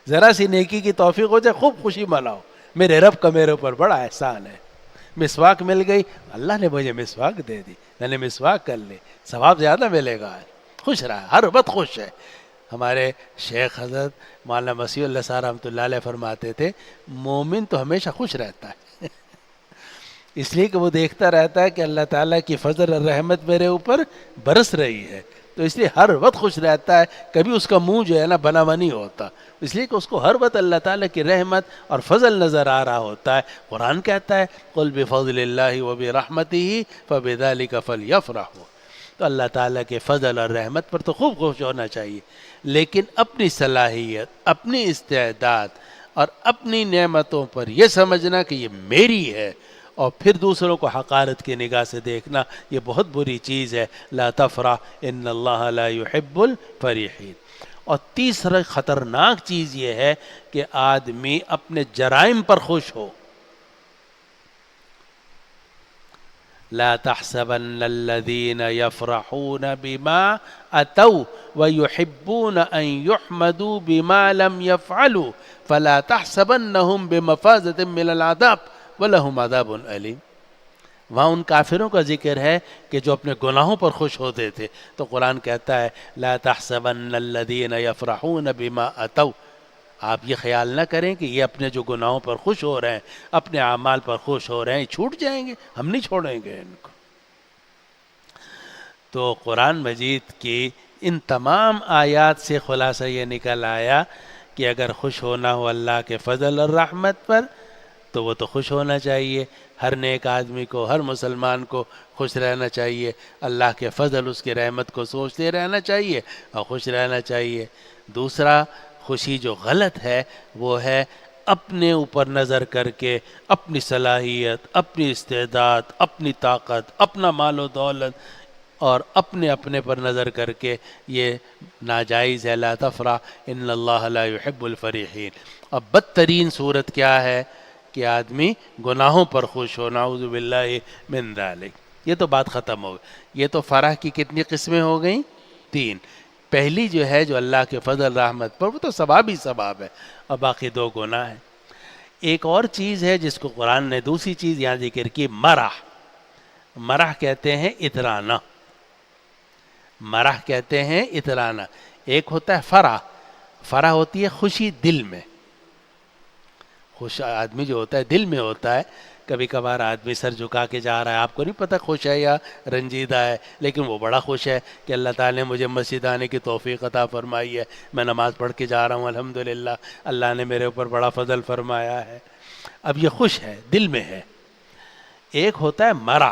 ذرا سی نیکی کی توفیق ہو جائے خوب خوشی مناؤ، میرے رب کا میرے اوپر بڑا احسان ہے، مسواک مل گئی، اللہ نے مجھے مسواک دے دی، میں نے مسواک کر لی، ثواب زیادہ ملے گا، خوش رہا، ہر وقت خوش ہے۔ ہمارے شیخ حضرت مولانا مسیح اللہ صاحب رحمۃ اللہ علیہ فرماتے تھے مومن تو ہمیشہ خوش رہتا ہے اس لیے کہ وہ دیکھتا رہتا ہے کہ اللہ تعالیٰ کی فضل اور رحمت میرے اوپر برس رہی ہے، تو اس لیے ہر وقت خوش رہتا ہے، کبھی اس کا منہ جو ہے نا بنا بنی ہوتا، اس لیے کہ اس کو ہر وقت اللہ تعالیٰ کی رحمت اور فضل نظر آ رہا ہوتا ہے۔ قرآن کہتا ہے قل بفضل اللہ وبرحمتہ فبذلک فلیفرحوا، تو اللہ تعالیٰ کے فضل اور رحمت پر تو خوب خوش ہونا چاہیے، لیکن اپنی صلاحیت، اپنی استعداد اور اپنی نعمتوں پر یہ سمجھنا کہ یہ میری ہے، اور پھر دوسروں کو حقارت کی نگاہ سے دیکھنا، یہ بہت بری چیز ہے۔ لا تفرح ان اللہ لا يحب الفرحین۔ اور تیسرا خطرناک چیز یہ ہے کہ آدمی اپنے جرائم پر خوش ہو۔ لا تحسبن الذين يفرحون بما أتوا ويحبون أن يحمدوا بما لم يفعلوا فلا تحسبنهم بمفازة من العذاب ولهم عذاب أليم۔ وہاں ان کافروں کا ذکر ہے کہ جو اپنے گناہوں پر خوش ہوتے تھے، تو قرآن کہتا ہے لا تحسبن الذين يفرحون بما أتوا، آپ یہ خیال نہ کریں کہ یہ اپنے جو گناہوں پر خوش ہو رہے ہیں، اپنے اعمال پر خوش ہو رہے ہیں، چھوٹ جائیں گے، ہم نہیں چھوڑیں گے ان کو۔ تو قرآن مجید کی ان تمام آیات سے خلاصہ یہ نکل آیا کہ اگر خوش ہونا ہو اللہ کے فضل اور رحمت پر تو وہ تو خوش ہونا چاہیے، ہر نیک آدمی کو، ہر مسلمان کو خوش رہنا چاہیے، اللہ کے فضل، اس کی رحمت کو سوچتے رہنا چاہیے اور خوش رہنا چاہیے۔ دوسرا، خوشی جو غلط ہے وہ ہے اپنے اوپر نظر کر کے اپنی صلاحیت، اپنی استعداد، اپنی طاقت، اپنا مال و دولت، اور اپنے اپنے پر نظر کر کے یہ ناجائز ہے. لا تفرح ان اللہ لا يحب الفریحین. اب بدترین صورت کیا ہے کہ آدمی گناہوں پر خوش ہو. نعوذ باللہ من ذالک. یہ تو بات ختم ہو گئی. یہ تو فرح کی کتنی قسمیں ہو گئیں؟ 3. پہلی جو ہے جو اللہ کے فضل رحمت پر، وہ تو ثواب ہی ثواب ہے، اور باقی 2 گناہ ہیں. ایک اور چیز ہے جس کو قرآن نے دوسری چیز یہاں ذکر کی، مرح. مرح کہتے ہیں اترانا. مرح کہتے ہیں اترانا. ایک ہوتا ہے فرح. فرح ہوتی ہے خوشی دل میں. خوش آدمی جو ہوتا ہے دل میں ہوتا ہے. کبھی کبھار آدمی سر جھکا کے جا رہا ہے، آپ کو نہیں پتہ خوش ہے یا رنجیدہ ہے، لیکن وہ بڑا خوش ہے کہ اللہ تعالیٰ نے مجھے مسجد آنے کی توفیق عطا فرمائی ہے، میں نماز پڑھ کے جا رہا ہوں، الحمدللہ اللہ نے میرے اوپر بڑا فضل فرمایا ہے. اب یہ خوش ہے، دل میں ہے. ایک ہوتا ہے مرح.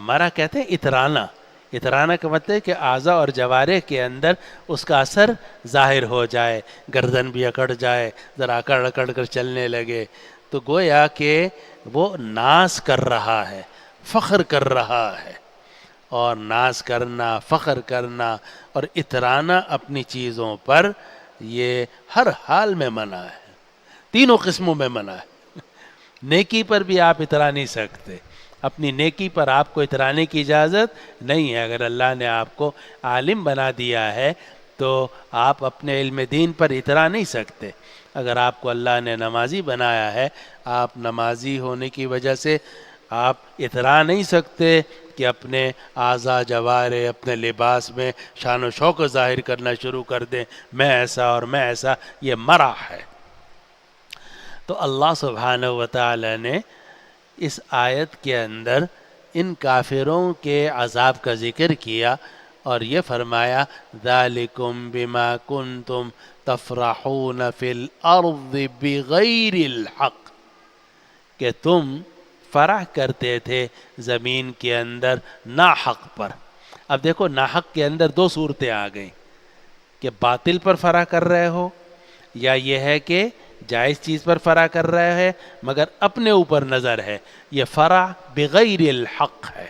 مرح کہتے ہیں اترانا. اترانا کا مطلب ہے کہ اعضاء اور جوارح کے اندر اس کا اثر ظاہر ہو جائے، گردن بھی اکڑ جائے، ذرا اکڑ اکڑ کر چلنے لگے. تو گویا کہ وہ ناز کر رہا ہے، فخر کر رہا ہے. اور ناز کرنا، فخر کرنا اور اترانا اپنی چیزوں پر، یہ ہر حال میں منع ہے. تینوں قسموں میں منع ہے. نیکی پر بھی آپ اترا نہیں سکتے. اپنی نیکی پر آپ کو اترانے کی اجازت نہیں ہے. اگر اللہ نے آپ کو عالم بنا دیا ہے تو آپ اپنے علم دین پر اترا نہیں سکتے. اگر آپ کو اللہ نے نمازی بنایا ہے، آپ نمازی ہونے کی وجہ سے آپ اترا نہیں سکتے کہ اپنے اعضاء جوارح، اپنے لباس میں شان و شوق ظاہر کرنا شروع کر دیں، میں ایسا اور میں ایسا. یہ مرح ہے. تو اللہ سبحانہ و تعالی نے اس آیت کے اندر ان کافروں کے عذاب کا ذکر کیا اور یہ فرمایا ذالکم بما کنتم تفرحون فی الارض بغیر الحق، کہ تم فرح کرتے تھے زمین کے اندر ناحق پر. اب دیکھو ناحق کے اندر 2 صورتیں آ گئیں، کہ باطل پر فرح کر رہے ہو، یا یہ ہے کہ جائز چیز پر فرح کر رہے ہیں مگر اپنے اوپر نظر ہے. یہ فرح بغیر الحق ہے.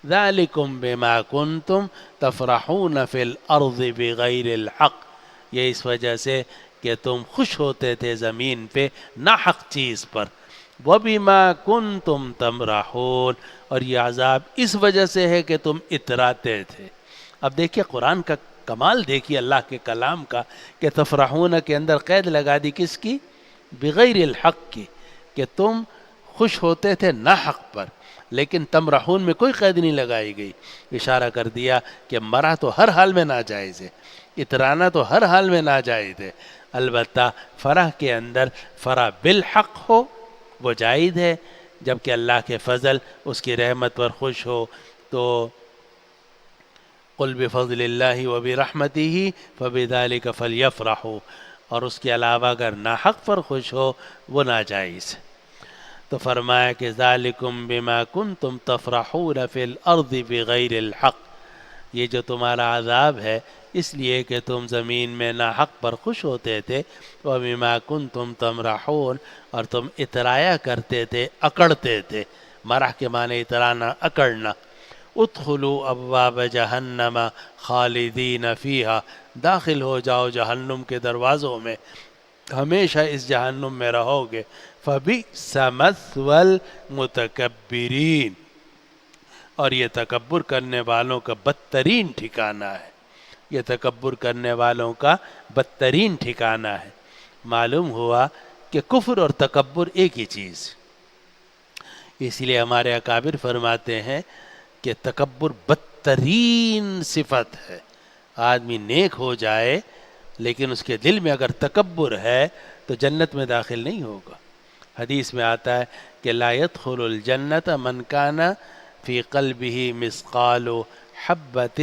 ذالکم بما کنتم تفرحون فی الارض بغیر الحق. یہ اس وجہ سے کہ تم خوش ہوتے تھے زمین پہ ناحق چیز پر. وبما کنتم تمرحون. اور یہ عذاب اس وجہ سے ہے کہ تم اتراتے تھے. اب دیکھیے قرآن کا کمال، دیکھیے اللہ کے کلام کا، کہ تفرحون کے اندر قید لگا دی کس کی؟ بغیر الحق کی، کہ تم خوش ہوتے تھے ناحق پر. لیکن تمرحون میں کوئی قید نہیں لگائی گئی. اشارہ کر دیا کہ مرح تو ہر حال میں ناجائز ہے، اترانا تو ہر حال میں ناجائز ہے. البتہ فرح کے اندر فرح بالحق ہو وہ جائز ہے، جبکہ اللہ کے فضل، اس کی رحمت پر خوش ہو. تو قل بفضل اللہ وبرحمتہ فبذلک فلیفرحوا. اور اس کے علاوہ اگر ناحق پر خوش ہو وہ ناجائز. تو فرمایا کہ ذالکم بما کنتم تفرحون فی الارض بغیر الحق. یہ جو تمہارا عذاب ہے اس لیے کہ تم زمین میں ناحق پر خوش ہوتے تھے. وبما کنتم تمرحون. اور تم اترایا کرتے تھے، اکڑتے تھے. مرح کے معنی اترانا، اکڑنا. ادخلوا ابواب جہنم خالدین فیہا. داخل ہو جاؤ جہنم کے دروازوں میں، ہمیشہ اس جہنم میں رہو گے. فبئس مثوی المتکبرین. اور یہ تکبر کرنے والوں کا بدترین ٹھکانہ ہے. یہ تکبر کرنے والوں کا بدترین ٹھکانہ ہے. معلوم ہوا کہ کفر اور تکبر ایک ہی چیز. اس لیے ہمارے اکابر فرماتے ہیں کہ تکبر بدترین صفت ہے. آدمی نیک ہو جائے لیکن اس کے دل میں اگر تکبر ہے تو جنت میں داخل نہیں ہوگا. حدیث میں آتا ہے کہ لا يدخل الجنت من کان فی قلبہ مثقال حبۃ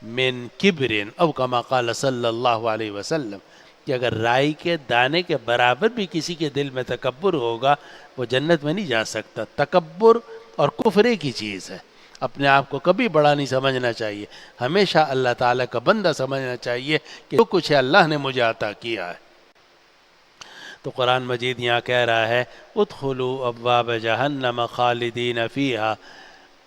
من کبر او کما قال صلی اللہ علیہ وسلم. کہ اگر رائی کے دانے کے برابر بھی کسی کے دل میں تکبر ہوگا وہ جنت میں نہیں جا سکتا. تکبر اور کفر ایک ہی چیز ہے. اپنے آپ کو کبھی بڑا نہیں سمجھنا چاہیے، ہمیشہ اللہ تعالیٰ کا بندہ سمجھنا چاہیے کہ جو کچھ ہے اللہ نے مجھے عطا کیا ہے. تو قرآن مجید یہاں کہہ رہا ہے ادخلوا ابواب جہنم خالدین فیہا.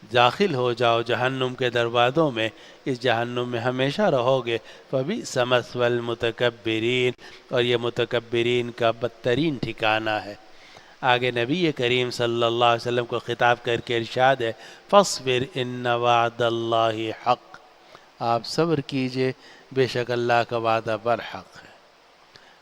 داخل ہو جاؤ جہنم کے دروازوں میں، اس جہنم میں ہمیشہ رہو گے، فبئس مثوى المتکبرین، اور یہ متکبرین کا بدترین ٹھکانہ ہے۔ آگے نبی کریم صلی اللہ علیہ وسلم کو خطاب کر کے ارشاد ہے فاصبر ان وعد اللہ حق، آپ صبر کیجئے، بے شک اللہ کا وعدہ برحق ہے۔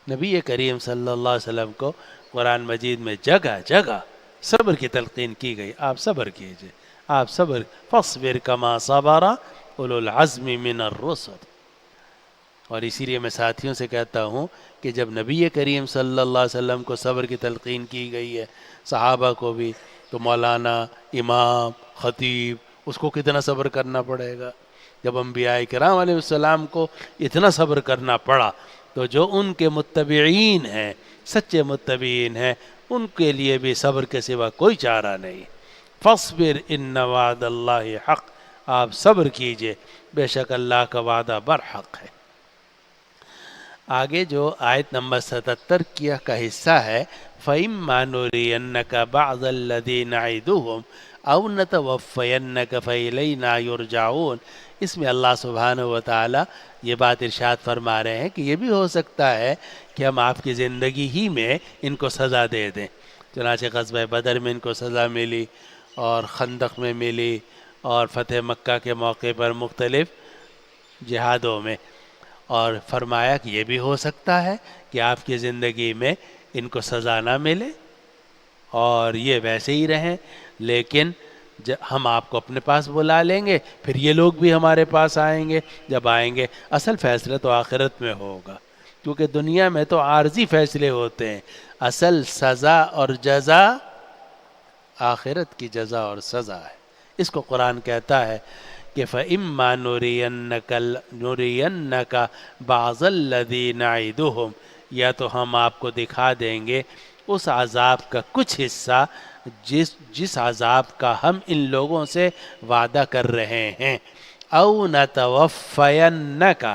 نبی کریم صلی اللہ علیہ وسلم کو قرآن مجید میں جگہ جگہ صبر کی تلقین کی گئی، آپ صبر کیجئے، آپ صبر، فاصبر کما صبر اولو العزم من الرسل۔ اور اسی لیے میں ساتھیوں سے کہتا ہوں کہ جب نبی کریم صلی اللہ علیہ وسلم کو صبر کی تلقین کی گئی ہے، صحابہ کو بھی، تو مولانا، امام، خطیب، اس کو کتنا صبر کرنا پڑے گا؟ جب انبیاء کرام علیہ السلام کو اتنا صبر کرنا پڑا، تو جو ان کے متبعین ہیں، سچے متبعین ہیں، ان کے لیے بھی صبر کے سوا کوئی چارہ نہیں۔ فاصبر ان وعد اللہ حق، آپ صبر کیجئے، بے شک اللہ کا وعدہ برحق ہے۔ آگے جو آیت نمبر 77 کا حصہ ہے، فَإِمَّا نُرِيَنَّكَ بَعْضَ الَّذِي نَعِدُهُمْ أَوْ نَتَوَفَّيَنَّكَ فَإِلَيْنَا يُرْجَعُونَ، اس میں اللہ سبحانہ و تعالی یہ بات ارشاد فرما رہے ہیں کہ یہ بھی ہو سکتا ہے کہ ہم آپ کی زندگی ہی میں ان کو سزا دے دیں۔ چنانچہ غزوہ بدر میں ان کو سزا ملی، اور خندق میں ملی، اور فتح مکہ کے موقع پر مختلف جہادوں میں، اور فرمایا کہ یہ بھی ہو سکتا ہے کہ آپ کی زندگی میں ان کو سزا نہ ملے اور یہ ویسے ہی رہیں، لیکن ہم آپ کو اپنے پاس بلا لیں گے، پھر یہ لوگ بھی ہمارے پاس آئیں گے۔ جب آئیں گے اصل فیصلہ تو آخرت میں ہوگا، کیونکہ دنیا میں تو عارضی فیصلے ہوتے ہیں، اصل سزا اور جزا آخرت کی جزا اور سزا ہے۔ اس کو قرآن کہتا ہے کہ فَإِمَّا نُرِيَنَّكَ بَعْضَ الَّذِي نَعِدُهُمْ، یا تو ہم آپ کو دکھا دیں گے اس عذاب کا کچھ حصہ جس عذاب کا ہم ان لوگوں سے وعدہ کر رہے ہیں، اَوْ نَتَوَفَّيَنَّكَ،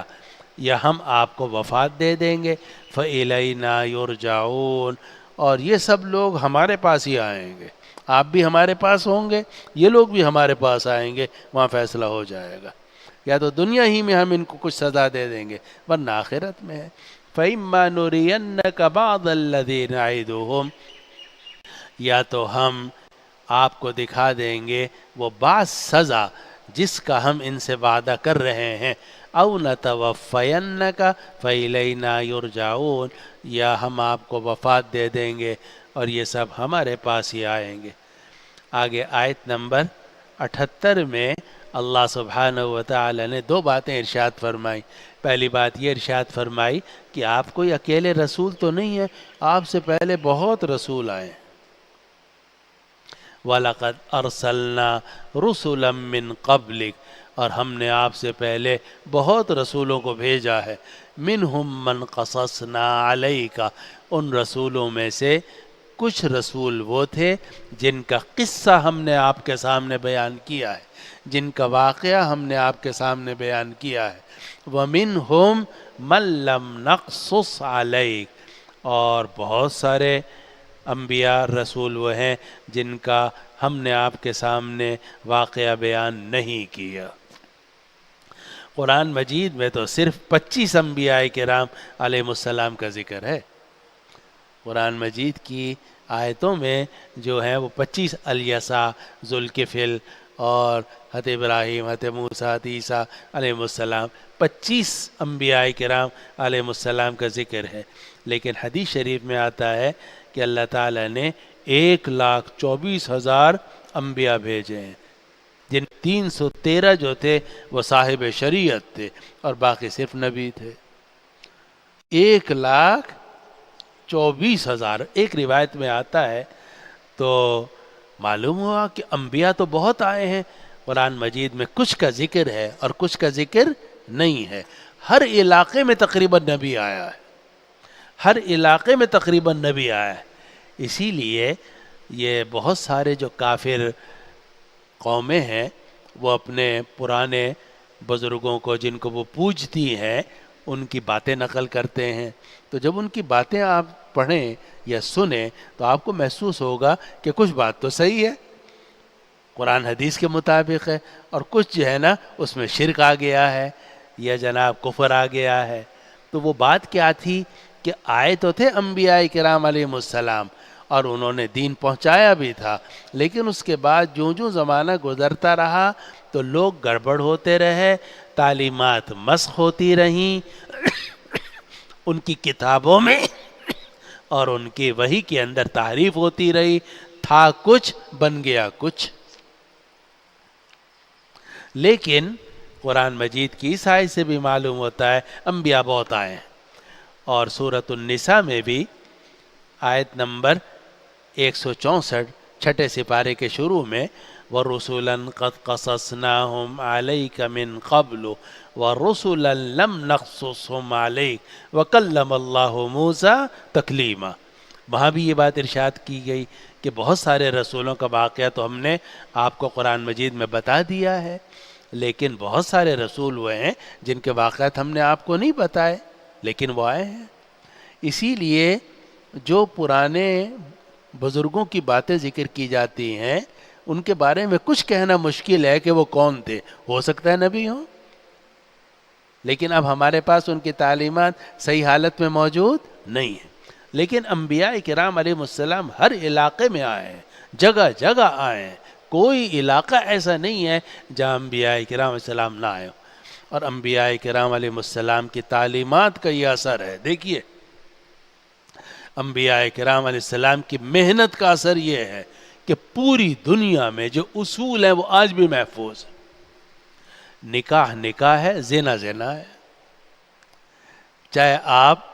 یا ہم آپ کو وفات دے دیں گے، فَإِلَيْنَا يُرْجَعُونَ، اور یہ سب لوگ ہمارے پاس ہی آئیں گے، آپ بھی ہمارے پاس ہوں گے، یہ لوگ بھی ہمارے پاس آئیں گے، وہاں فیصلہ ہو جائے گا۔ یا تو دنیا ہی میں ہم ان کو کچھ سزا دے دیں گے، ورنہ آخرت میں ہے۔ فَإِمَّا نُرِيَنَّكَ بَعْضَ الَّذِي نَعِدُهُمْ، یا تو ہم آپ کو دکھا دیں گے وہ بعض سزا جس کا ہم ان سے وعدہ کر رہے ہیں، اَوْ نَتَوَفَّيَنَّكَ فَإِلَيْنَا يُرْجَعُونَ، یا ہم آپ کو وفات دے دیں گے اور یہ سب ہمارے پاس ہی آئیں گے۔ آگے آیت نمبر 78 میں اللہ سبحانہ و تعالی نے دو باتیں ارشاد فرمائی۔ پہلی بات یہ ارشاد فرمائی کہ آپ کوئی اکیلے رسول تو نہیں ہیں، آپ سے پہلے بہت رسول آئے ہیں۔ وَلَقَدْ أَرْسَلْنَا رُسُلًا مِّن قَبْلِكَ، اور ہم نے آپ سے پہلے بہت رسولوں کو بھیجا ہے، مِنْهُمْ مَنْ قَصَصْنَا عَلَيْكَ، ان رسولوں میں سے کچھ رسول وہ تھے جن کا قصہ ہم نے آپ کے سامنے بیان کیا ہے، جن کا واقعہ ہم نے آپ کے سامنے بیان کیا ہے۔ وَمِنْهُمْ مَنْ لَمْ نَقْصُصْ عَلَيْكَ، اور بہت سارے انبیاء رسول وہ ہیں جن کا ہم نے آپ کے سامنے واقعہ بیان نہیں کیا۔ قرآن مجید میں تو صرف 25 انبیاء کرام علیہ السلام کا ذکر ہے۔ قرآن مجید کی آیتوں میں جو ہیں وہ 25 الیسع، ذوالکفل اور حضرت ابراہیم، حضرت موسیٰ، حضرت عیسیٰ علیہ السلام، 25 انبیاء کرام علیہ السلام کا ذکر ہے۔ لیکن حدیث شریف میں آتا ہے کہ اللہ تعالیٰ نے 1,24,000 انبیاء بھیجے ہیں، جن 313 جو تھے وہ صاحب شریعت تھے اور باقی صرف نبی تھے۔ 1,24,000 ایک روایت میں آتا ہے، تو معلوم ہوا کہ انبیاء تو بہت آئے ہیں، قرآن مجید میں کچھ کا ذکر ہے اور کچھ کا ذکر نہیں ہے۔ ہر علاقے میں تقریباً نبی آیا ہے، ہر علاقے میں تقریباً نبی آیا ہے۔ اسی لیے یہ بہت سارے جو کافر قومیں ہیں وہ اپنے پرانے بزرگوں کو، جن کو وہ پوجتی ہیں، ان کی باتیں نقل کرتے ہیں، تو جب ان کی باتیں آپ پڑھیں یا سنیں تو آپ کو محسوس ہوگا کہ کچھ بات تو صحیح ہے، قرآن حدیث کے مطابق ہے، اور کچھ جو ہے نا اس میں شرک آ گیا ہے یا جناب کفر آ گیا ہے۔ تو وہ بات کیا تھی کہ آئے تو تھے انبیاء کرام علیہم السلام اور انہوں نے دین پہنچایا بھی تھا، لیکن اس کے بعد جوں جوں زمانہ گزرتا رہا تو لوگ گڑبڑ ہوتے رہے، تعلیمات مسخ ہوتی رہیں ان کی کتابوں میں اور ان کی وحی کے اندر تحریف ہوتی رہی، تھا کچھ بن گیا کچھ۔ لیکن قرآن مجید کی اس آیت سے بھی معلوم ہوتا ہے انبیاء بہت آئے ہیں، اور سورۃ النساء میں بھی آیت نمبر 164 چھٹے سپارے کے شروع میں وَرُسُلًا قَدْ قَصَصْنَاهُمْ عَلَيْكَ مِن قَبْلُ وَرُسُلًا لَمْ نَقْصُصْهُمْ عَلَيْكَ وَكَلَّمَ اللَّهُ مُوسَىٰ تَكْلِيمًا۔ وہاں بھی یہ بات ارشاد کی گئی کہ بہت سارے رسولوں کا واقعہ تو ہم نے آپ کو قرآن مجید میں بتا دیا ہے، لیکن بہت سارے رسول ہوئے ہیں جن کے واقعات ہم نے آپ کو نہیں بتائے، لیکن وہ آئے ہیں۔ اسی لیے جو پرانے بزرگوں کی باتیں ذکر کی جاتی ہیں ان کے بارے میں کچھ کہنا مشکل ہے کہ وہ کون تھے، ہو سکتا ہے نبی ہوں، لیکن اب ہمارے پاس ان کی تعلیمات صحیح حالت میں موجود نہیں ہیں۔ لیکن انبیاء کرام علیہ السلام ہر علاقے میں آئے ہیں، جگہ جگہ آئے ہیں، کوئی علاقہ ایسا نہیں ہے جہاں انبیاء کرام علیہ السلام نہ آئے ہوں، اور انبیاء کرام علیہ السلام کی تعلیمات کا یہ اثر ہے۔ دیکھیے انبیاء کرام علیہ السلام کی محنت کا اثر یہ ہے کہ پوری دنیا میں جو اصول ہیں وہ آج بھی محفوظ ہیں۔ نکاح نکاح ہے، زنا زنا ہے، چاہے آپ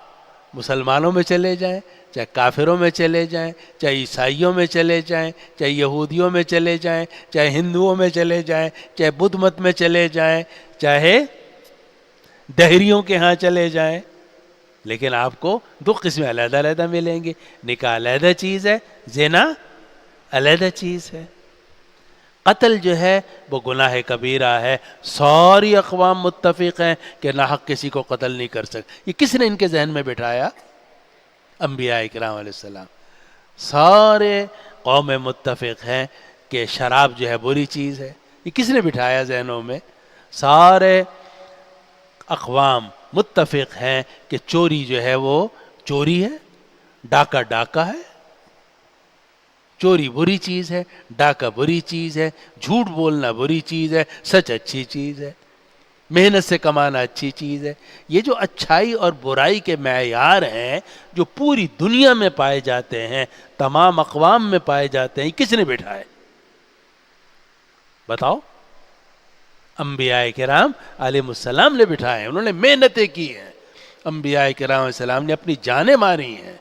مسلمانوں میں چلے جائیں، چاہے کافروں میں چلے جائیں، چاہے عیسائیوں میں چلے جائیں، چاہے یہودیوں میں چلے جائیں، چاہے ہندوؤں میں چلے جائیں، چاہے بدھ مت میں چلے جائیں، چاہے دہریوں کے ہاں چلے جائیں، لیکن آپ کو دو قسمیں علیحدہ علیحدہ ملیں گے۔ نکاح علیحدہ چیز ہے، زنا علیحدہ چیز ہے۔ قتل جو ہے وہ گناہ کبیرہ ہے، ساری اقوام متفق ہیں کہ ناحق کسی کو قتل نہیں کر سکتے۔ یہ کس نے ان کے ذہن میں بٹھایا؟ انبیاء کرام علیہ السلام۔ سارے قوم متفق ہیں کہ شراب جو ہے بری چیز ہے، یہ کس نے بٹھایا ذہنوں میں؟ سارے اقوام متفق ہیں کہ چوری جو ہے وہ چوری ہے، ڈاکہ ڈاکہ ہے، چوری بری چیز ہے، ڈاکہ بری چیز ہے، جھوٹ بولنا بری چیز ہے، سچ اچھی چیز ہے، محنت سے کمانا اچھی چیز ہے۔ یہ جو اچھائی اور برائی کے معیار ہیں جو پوری دنیا میں پائے جاتے ہیں، تمام اقوام میں پائے جاتے ہیں، کس نے بٹھائے؟ بتاؤ۔ انبیاء کرام علیہ السلام نے بٹھائے، انہوں نے محنتیں کی ہیں۔ انبیاء کرام علیہ السلام نے اپنی جانیں ماری ہیں،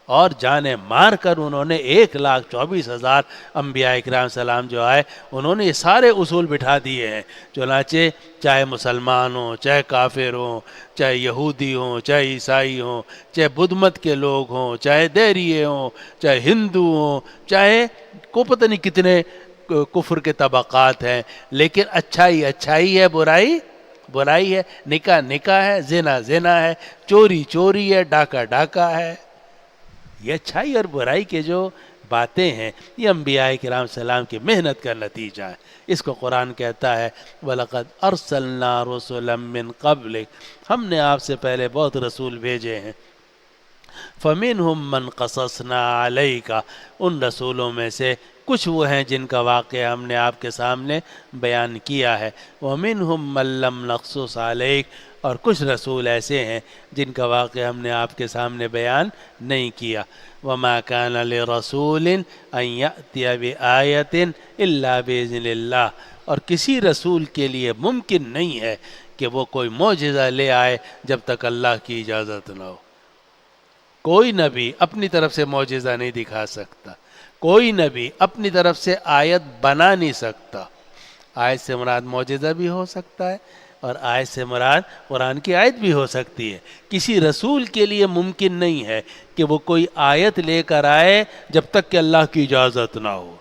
اور جانیں مار کر انہوں نے 1,24,000 انبیاء کرام علیہ السلام جو آئے انہوں نے یہ سارے اصول بٹھا دیے ہیں۔ چنانچہ چاہے مسلمان ہوں، چاہے کافر ہوں، چاہے یہودی ہوں، چاہے عیسائی ہوں، چاہے بدھ مت کے لوگ ہوں، چاہے دہریے ہوں، چاہے ہندو ہوں، چاہے کو پتہ نہیں کتنے کفر کے طبقات ہیں، لیکن اچھائی اچھائی ہے، برائی برائی ہے، نکاح نکاح ہے، زنا زنا ہے، چوری چوری ہے، ڈاکہ ڈاکہ ہے۔ یہ اچھائی اور برائی کے جو باتیں ہیں یہ انبیاء کرام السلام کی محنت کا نتیجہ ہے۔ اس کو قرآن کہتا ہے وَلَقَدْ أَرْسَلْنَا رُسُلًا مِّن قَبْلِكَ، ہم نے آپ سے پہلے بہت رسول بھیجے ہیں۔ فَمِنْهُمْ مَنْ قَصَصْنَا عَلَيْكَ، ان رسولوں میں سے کچھ وہ ہیں جن کا واقعہ ہم نے آپ کے سامنے بیان کیا ہے، وَمِنْهُمْ مَنْ لَمْ نَقْصُصْ عَلَيْكَ، اور کچھ رسول ایسے ہیں جن کا واقعہ ہم نے آپ کے سامنے بیان نہیں کیا۔ وَمَا كَانَ لِرَسُولٍ أَن يَأْتِيَ بِآيَةٍ إِلَّا بِإِذْنِ اللَّهِ، اور کسی رسول کے لیے ممکن نہیں ہے کہ وہ کوئی معجزہ لے آئے جب تک اللہ کی اجازت نہ ہو۔ کوئی نبی اپنی طرف سے معجزہ نہیں دکھا سکتا، کوئی نبی اپنی طرف سے آیت بنا نہیں سکتا۔ آیت سے مراد معجزہ بھی ہو سکتا ہے، اور آیت سے مراد قرآن کی آیت بھی ہو سکتی ہے۔ کسی رسول کے لیے ممکن نہیں ہے کہ وہ کوئی آیت لے کر آئے جب تک کہ اللہ کی اجازت نہ ہو۔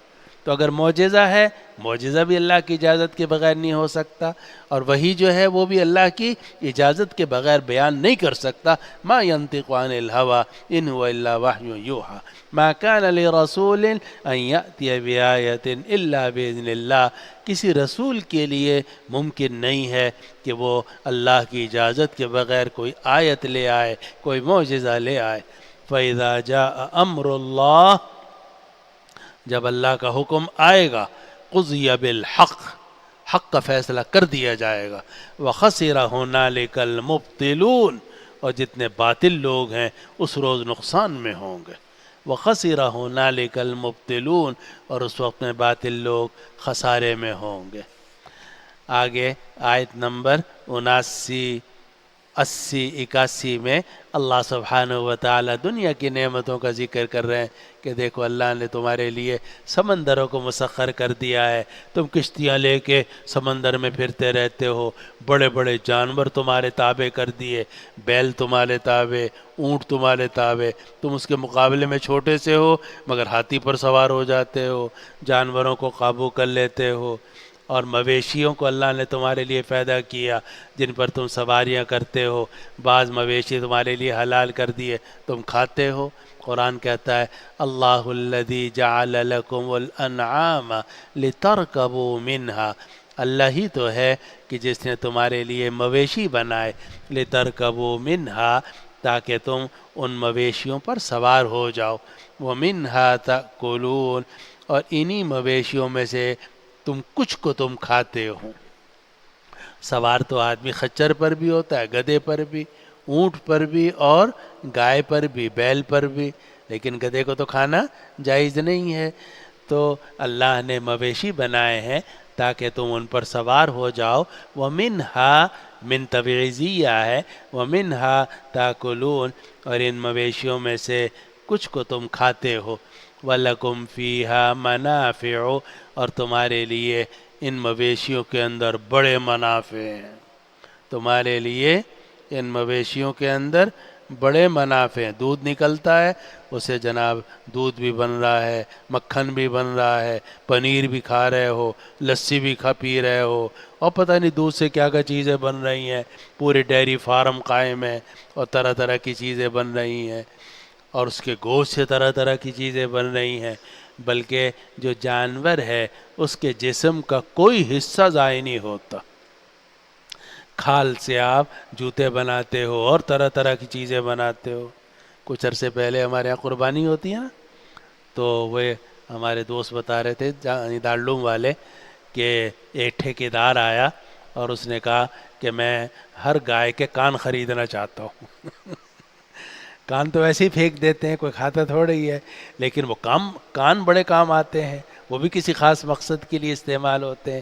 تو اگر معجزہ ہے، معجزہ بھی اللہ کی اجازت کے بغیر نہیں ہو سکتا، اور وہی جو ہے وہ بھی اللہ کی اجازت کے بغیر بیان نہیں کر سکتا۔ ما ينطق عن الهوى ان هو الا وحی یوحى ما كان لرسول ان یأتی بآیۃ الا باذن اللہ۔ کسی رسول کے لیے ممکن نہیں ہے کہ وہ اللہ کی اجازت کے بغیر کوئی آیت لے آئے، کوئی معجزہ لے آئے۔ فَإِذَا جَاءَ أَمْرُ اللَّهِ، جب اللہ کا حکم آئے گا، قضی بالحق، حق کا فیصلہ کر دیا جائے گا۔ وَخَسِرَ هُنَالِكَ الْمُبْطِلُونَ، اور جتنے باطل لوگ ہیں اس روز نقصان میں ہوں گے۔ وَخَسِرَ هُنَالِكَ الْمُبْطِلُونَ، اور اس وقت میں باطل لوگ خسارے میں ہوں گے۔ آگے آیت نمبر 79، 80، 81 میں اللہ سبحانہ و تعالیٰ دنیا کی نعمتوں کا ذکر کر رہے ہیں کہ دیکھو اللہ نے تمہارے لیے سمندروں کو مسخر کر دیا ہے، تم کشتیاں لے کے سمندر میں پھرتے رہتے ہو، بڑے بڑے جانور تمہارے تابع کر دیے، بیل تمہارے تابع، اونٹ تمہارے تابع، تم اس کے مقابلے میں چھوٹے سے ہو مگر ہاتھی پر سوار ہو جاتے ہو، جانوروں کو قابو کر لیتے ہو، اور مویشیوں کو اللہ نے تمہارے لیے پیدا کیا جن پر تم سواریاں کرتے ہو، بعض مویشی تمہارے لیے حلال کر دیے تم کھاتے ہو۔ قرآن کہتا ہے اللہ الذی جعل لکم الانعام لترکبوا منہا، اللہ ہی تو ہے کہ جس نے تمہارے لیے مویشی بنائے، لترکبوا منہا، تاکہ تم ان مویشیوں پر سوار ہو جاؤ، ومنہا تأکلون، اور انہی مویشیوں میں سے تم کچھ کو تم کھاتے ہو۔ سوار تو آدمی خچر پر بھی ہوتا ہے، گدھے پر بھی، اونٹ پر بھی، اور گائے پر بھی، بیل پر بھی، لیکن گدھے کو تو کھانا جائز نہیں ہے۔ تو اللہ نے مویشی بنائے ہیں تاکہ تم ان پر سوار ہو جاؤ۔ وَمِنْهَا، من تبعیضیہ ہے، وَمِنْهَا تَأْكُلُونَ، اور ان مویشیوں میں سے کچھ کو تم کھاتے ہو۔ وَلَكُمْ فِيهَا مَنَافِعُ، اور تمہارے لیے ان مویشیوں کے اندر بڑے منافع ہیں، تمہارے لیے ان مویشیوں کے اندر بڑے منافع ہیں۔ دودھ نکلتا ہے، اسے جناب دودھ بھی بن رہا ہے، مکھن بھی بن رہا ہے، پنیر بھی کھا رہے ہو، لسی بھی پی رہے ہو، اور پتہ نہیں دودھ سے کیا کیا چیزیں بن رہی ہیں، پورے ڈیری فارم قائم ہیں اور طرح طرح کی چیزیں بن رہی ہیں، اور اس کے گوشت سے طرح طرح کی چیزیں بن رہی ہیں۔ بلکہ جو جانور ہے اس کے جسم کا کوئی حصہ ضائع نہیں ہوتا۔ کھال سے آپ جوتے بناتے ہو اور طرح طرح کی چیزیں بناتے ہو۔ کچھ عرصے پہلے ہمارے یہاں قربانی ہوتی ہے نا، تو وہ ہمارے دوست بتا رہے تھے دارالعلوم والے کہ ایک ٹھیکیدار آیا اور اس نے کہا کہ میں ہر گائے کے کان خریدنا چاہتا ہوں۔ کان تو ایسے ہی پھینک دیتے ہیں، کوئی کھاتا تھوڑا ہی ہے، لیکن وہ کان بڑے کام آتے ہیں، وہ بھی کسی خاص مقصد کے لیے استعمال ہوتے ہیں۔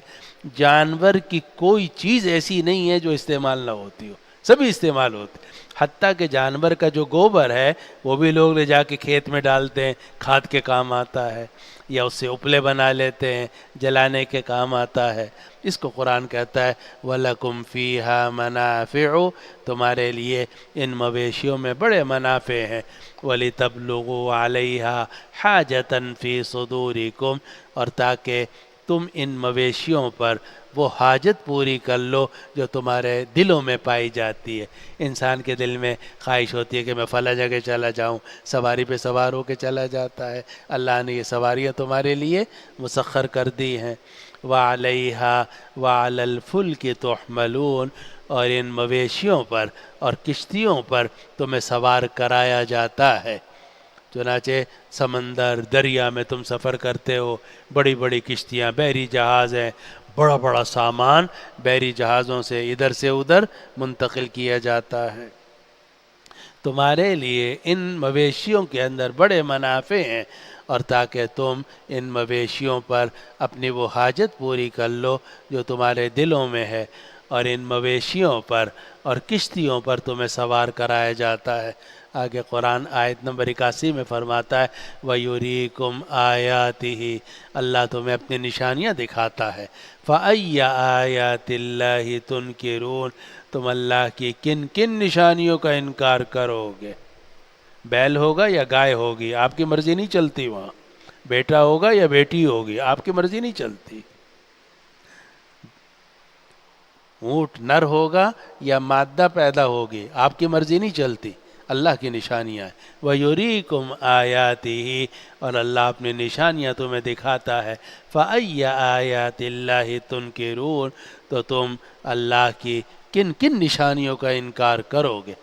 جانور کی کوئی چیز ایسی نہیں ہے جو استعمال نہ ہوتی ہو، سبھی استعمال ہوتے ہیں۔ حتیٰ کہ جانور کا جو گوبر ہے وہ بھی لوگ لے جا کے کھیت میں ڈالتے ہیں، کھاد کے کام آتا ہے، یا اس سے اپلے بنا لیتے ہیں، جلانے کے کام آتا ہے۔ اس کو قرآن کہتا ہے وَلَكُمْ فِيهَا مَنَافِعُ، تمہارے لیے ان مویشیوں میں بڑے منافع ہیں۔ وَلِتَبْلُغُوا عَلَيْهَا حَاجَةً فِي صُدُورِكُمْ، اور تاکہ تم ان مویشیوں پر وہ حاجت پوری کر لو جو تمہارے دلوں میں پائی جاتی ہے۔ انسان کے دل میں خواہش ہوتی ہے کہ میں فلاں جگہ چلا جاؤں، سواری پہ سوار ہو کے چلا جاتا ہے۔ اللہ نے یہ سواریاں تمہارے لیے مسخر کر دی ہیں۔ وَعَلَيْهَا وَعَلَى الْفُلْكِ تُحْمَلُونَ، اور ان مویشیوں پر اور کشتیوں پر تمہیں سوار کرایا جاتا ہے۔ چنانچہ سمندر دریا میں تم سفر کرتے ہو، بڑی بڑی کشتیاں، بحری جہاز ہیں، بڑا بڑا سامان بحری جہازوں سے ادھر سے ادھر منتقل کیا جاتا ہے۔ تمہارے لیے ان مویشیوں کے اندر بڑے منافع ہیں، اور تاکہ تم ان مویشیوں پر اپنی وہ حاجت پوری کر لو جو تمہارے دلوں میں ہے، اور ان مویشیوں پر اور کشتیوں پر تمہیں سوار کرایا جاتا ہے۔ آگے قرآن آیت نمبر 81 میں فرماتا ہے وَيُرِيكُمْ آيَاتِهِ، اللہ تمہیں اپنی نشانیاں دکھاتا ہے۔ فَأَيَّ آيَاتِ اللَّهِ تُنْكِرُونَ، تم اللہ کی کن کن نشانیوں کا انکار کرو گے؟ بیل ہوگا یا گائے ہوگی، آپ کی مرضی نہیں چلتی وہاں، بیٹا ہوگا یا بیٹی ہوگی، آپ کی مرضی نہیں چلتی. اونٹ نر ہوگا یا مادہ پیدا ہوگی، آپ کی مرضی نہیں چلتی، اللہ کی نشانیاں ہیں. وَيُرِيكُمْ آيَاتِهِ، اور اللہ اپنی نشانیاں تمہیں دکھاتا ہے. فَأَيَّ آيَاتِ اللَّهِ تُنْكِرُونَ، تو تم اللہ کی کن کن نشانیوں کا انکار کرو گے؟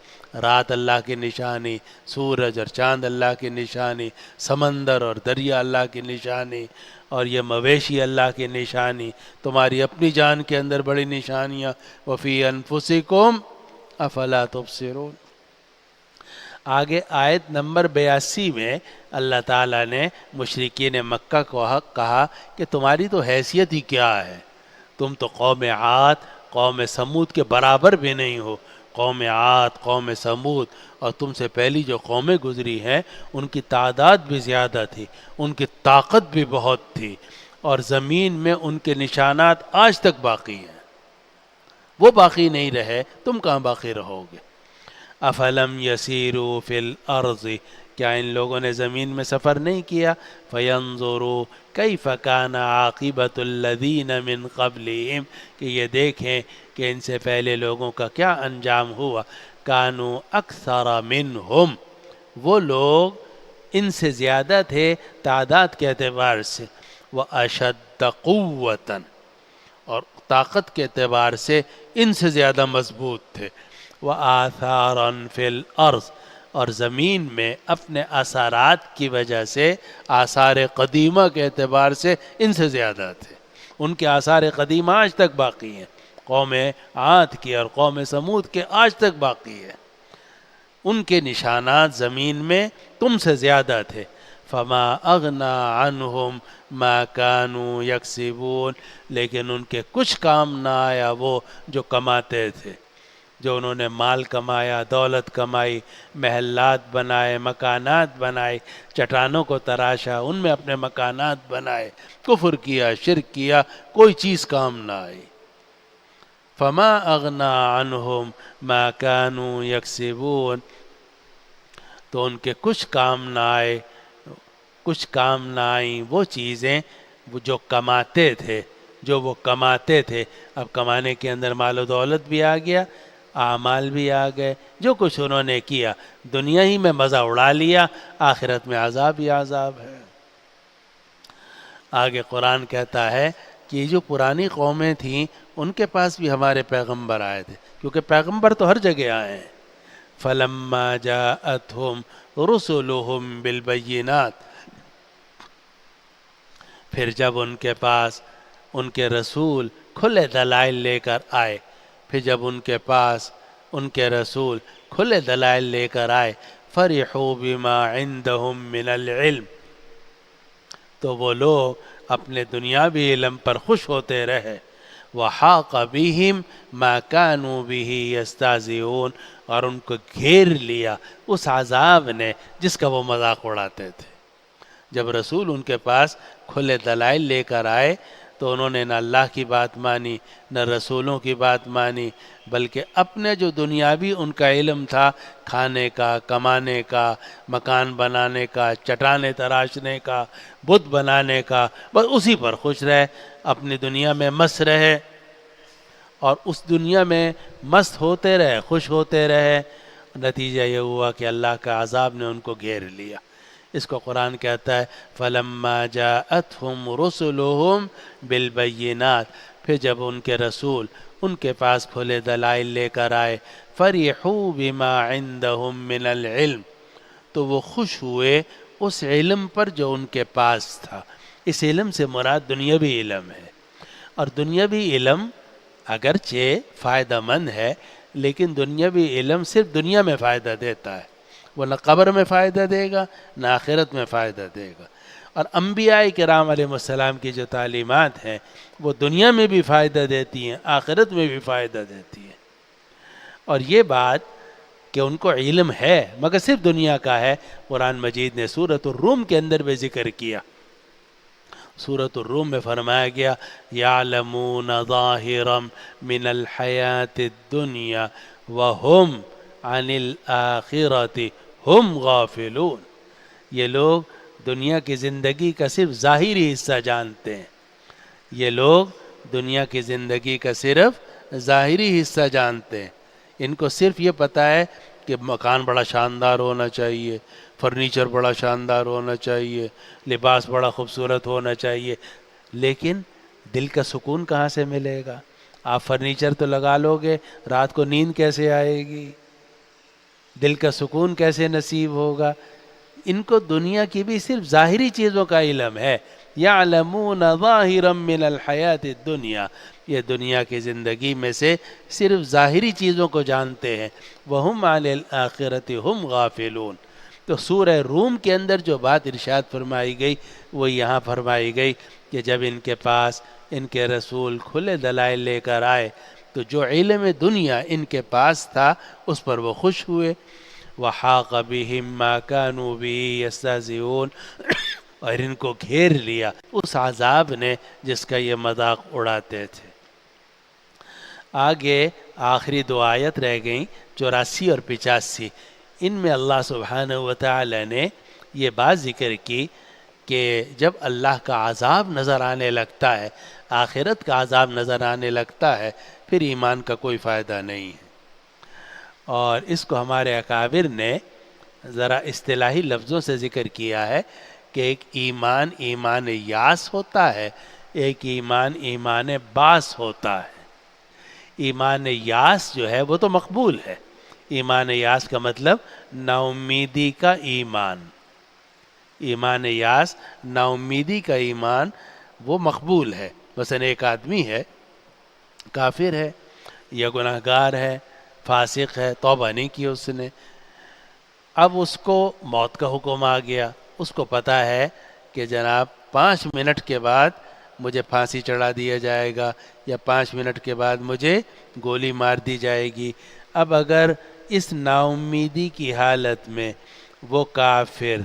رات اللہ کی نشانی، سورج اور چاند اللہ کی نشانی، سمندر اور دریا اللہ کی نشانی، اور یہ مویشی اللہ کی نشانی، تمہاری اپنی جان کے اندر بڑی نشانیاں. وَفِي أَنفُسِكُمْ أَفَلَا تُبْصِرُونَ. آگے آیت نمبر 82 میں اللہ تعالیٰ نے مشرکین مکہ کو کہا کہ تمہاری تو حیثیت ہی کیا ہے، تم تو قوم عاد قوم سمود کے برابر بھی نہیں ہو. قوم عاد قوم سمود اور تم سے پہلی جو قومیں گزری ہیں ان کی تعداد بھی زیادہ تھی، ان کی طاقت بھی بہت تھی، اور زمین میں ان کے نشانات آج تک باقی ہیں. وہ باقی نہیں رہے، تم کہاں باقی رہو گے؟ افلم یسیروا فی الارض، کیا ان لوگوں نے زمین میں سفر نہیں کیا؟ فینظروا کیف کان عاقبۃ الذین من قبلہم، کہ یہ دیکھیں کہ ان سے پہلے لوگوں کا کیا انجام ہوا. کانوا اکثر منہم، وہ لوگ ان سے زیادہ تھے تعداد کے اعتبار سے. واشد قوۃ، اور طاقت کے اعتبار سے ان سے زیادہ مضبوط تھے. وآثارا فی الارض، اور زمین میں اپنے اثارات کی وجہ سے آثار قدیمہ کے اعتبار سے ان سے زیادہ تھے. ان کے آثار قدیمہ آج تک باقی ہیں، قوم عاد کی اور قوم سمود کے آج تک باقی ہے. ان کے نشانات زمین میں تم سے زیادہ تھے. فما اغنا عنہم ما کانوا یکسبون، لیکن ان کے کچھ کام نہ آیا وہ جو کماتے تھے، جو انہوں نے مال کمایا، دولت کمائی، محلات بنائے، مکانات بنائے، چٹانوں کو تراشا، ان میں اپنے مکانات بنائے، کفر کیا، شرک کیا، کوئی چیز کام نہ آئی. فما اغنا عنہم ما کانوا یکسبون، تو ان کے کچھ کام نہ آئے، کچھ کام نہ آئیں وہ چیزیں جو کماتے تھے، جو وہ کماتے تھے. اب کمانے کے اندر مال و دولت بھی آ گیا، اعمال بھی آ گئے، جو کچھ انہوں نے کیا دنیا ہی میں مزہ اڑا لیا، آخرت میں عذاب ہی عذاب ہے. آگے قرآن کہتا ہے کہ یہ جو پرانی قومیں تھیں ان کے پاس بھی ہمارے پیغمبر آئے تھے، کیونکہ پیغمبر تو ہر جگہ آئے ہیں. فَلَمَّا جَاءَتْهُمْ رُسُلُهُمْ بِالْبَيِّنَاتِ، پھر جب ان کے پاس ان کے رسول کھلے دلائل لے کر آئے، پھر جب ان کے پاس ان کے رسول کھلے دلائل لے کر آئے، فَرِحُوا بِمَا عِندَهُمْ مِنَ الْعِلْمِ، تو وہ لوگ اپنے دنیاوی علم پر خوش ہوتے رہے. وَحَاقَ بِهِمْ مَا كَانُوا بِهِ يَسْتَهْزِئُونَ، اور ان کو گھیر لیا اس عذاب نے جس کا وہ مذاق اڑاتے تھے. جب رسول ان کے پاس کھلے دلائل لے کر آئے تو انہوں نے نہ اللہ کی بات مانی نہ رسولوں کی بات مانی، بلکہ اپنے جو دنیاوی ان کا علم تھا، کھانے کا، کمانے کا، مکان بنانے کا، چٹانیں تراشنے کا، بت بنانے کا، بس اسی پر خوش رہے، اپنی دنیا میں مست رہے، اور اس دنیا میں مست ہوتے رہے، خوش ہوتے رہے. نتیجہ یہ ہوا کہ اللہ کا عذاب نے ان کو گھیر لیا. اس کو قرآن کہتا ہے فَلَمَّا جَاءَتْهُمْ رُسُلُهُمْ بِالْبَيِّنَاتِ، پھر جب ان کے رسول ان کے پاس کھلے دلائل لے کر آئے، فَرِحُوا بِمَا عِندَهُمْ مِنَ الْعِلْمِ، تو وہ خوش ہوئے اس علم پر جو ان کے پاس تھا. اس علم سے مراد دنیاوی علم ہے، اور دنیاوی علم اگرچہ فائدہ مند ہے لیکن دنیاوی علم صرف دنیا میں فائدہ دیتا ہے، وہ نہ قبر میں فائدہ دے گا نہ آخرت میں فائدہ دے گا. اور انبیاء کرام علیہ السلام کی جو تعلیمات ہیں وہ دنیا میں بھی فائدہ دیتی ہیں، آخرت میں بھی فائدہ دیتی ہیں. اور یہ بات کہ ان کو علم ہے مگر صرف دنیا کا ہے، قرآن مجید نے سورۃ الروم کے اندر بھی ذکر کیا. سورۃ الروم میں فرمایا گیا یعلمون ظاہرا من الحیات الدنیا وہم عن الآخرۃ ہم غافلون، یہ لوگ دنیا کی زندگی کا صرف ظاہری حصہ جانتے ہیں. یہ لوگ دنیا کی زندگی کا صرف ظاہری حصہ جانتے ہیں. ان کو صرف یہ پتہ ہے کہ مکان بڑا شاندار ہونا چاہیے، فرنیچر بڑا شاندار ہونا چاہیے، لباس بڑا خوبصورت ہونا چاہیے. لیکن دل کا سکون کہاں سے ملے گا؟ آپ فرنیچر تو لگا لو گے، رات کو نیند کیسے آئے گی؟ دل کا سکون کیسے نصیب ہوگا؟ ان کو دنیا کی بھی صرف ظاہری چیزوں کا علم ہے. یعلمون ظاہرا من الحیات الدنیا، یہ دنیا کی زندگی میں سے صرف ظاہری چیزوں کو جانتے ہیں. وہم عن الآخرۃ ہم غافلون. تو سورہ روم کے اندر جو بات ارشاد فرمائی گئی وہ یہاں فرمائی گئی کہ جب ان کے پاس ان کے رسول کھلے دلائل لے کر آئے تو جو علم دنیا ان کے پاس تھا اس پر وہ خوش ہوئے. وحاق بهم ما كانوا به يستهزئون، اور ان کو گھیر لیا اس عذاب نے جس کا یہ مذاق اڑاتے تھے. آگے آخری دو آیت رہ گئیں 84 اور 85. ان میں اللہ سبحانہ وتعالی نے یہ بات ذکر کی کہ جب اللہ کا عذاب نظر آنے لگتا ہے، آخرت کا عذاب نظر آنے لگتا ہے، پھر ایمان کا کوئی فائدہ نہیں ہے. اور اس کو ہمارے اکابر نے ذرا اصطلاحی لفظوں سے ذکر کیا ہے کہ ایک ایمان ایمان یاس ہوتا ہے، ایک ایمان ایمان باس ہوتا ہے. ایمان یاس جو ہے وہ تو مقبول ہے. ایمان یاس کا مطلب نا امیدی کا ایمان. ایمان یاس نا امیدی کا ایمان وہ مقبول ہے. مثلا ایک آدمی ہے، کافر ہے یا گناہ گار ہے، فاسق ہے، توبہ نہیں کی اس نے، اب اس کو موت کا حکم آ گیا. اس کو پتہ ہے کہ جناب 5 منٹ کے بعد مجھے پھانسی چڑھا دیا جائے گا یا 5 منٹ کے بعد مجھے گولی مار دی جائے گی. اب اگر اس نا امیدی کی حالت میں وہ کافر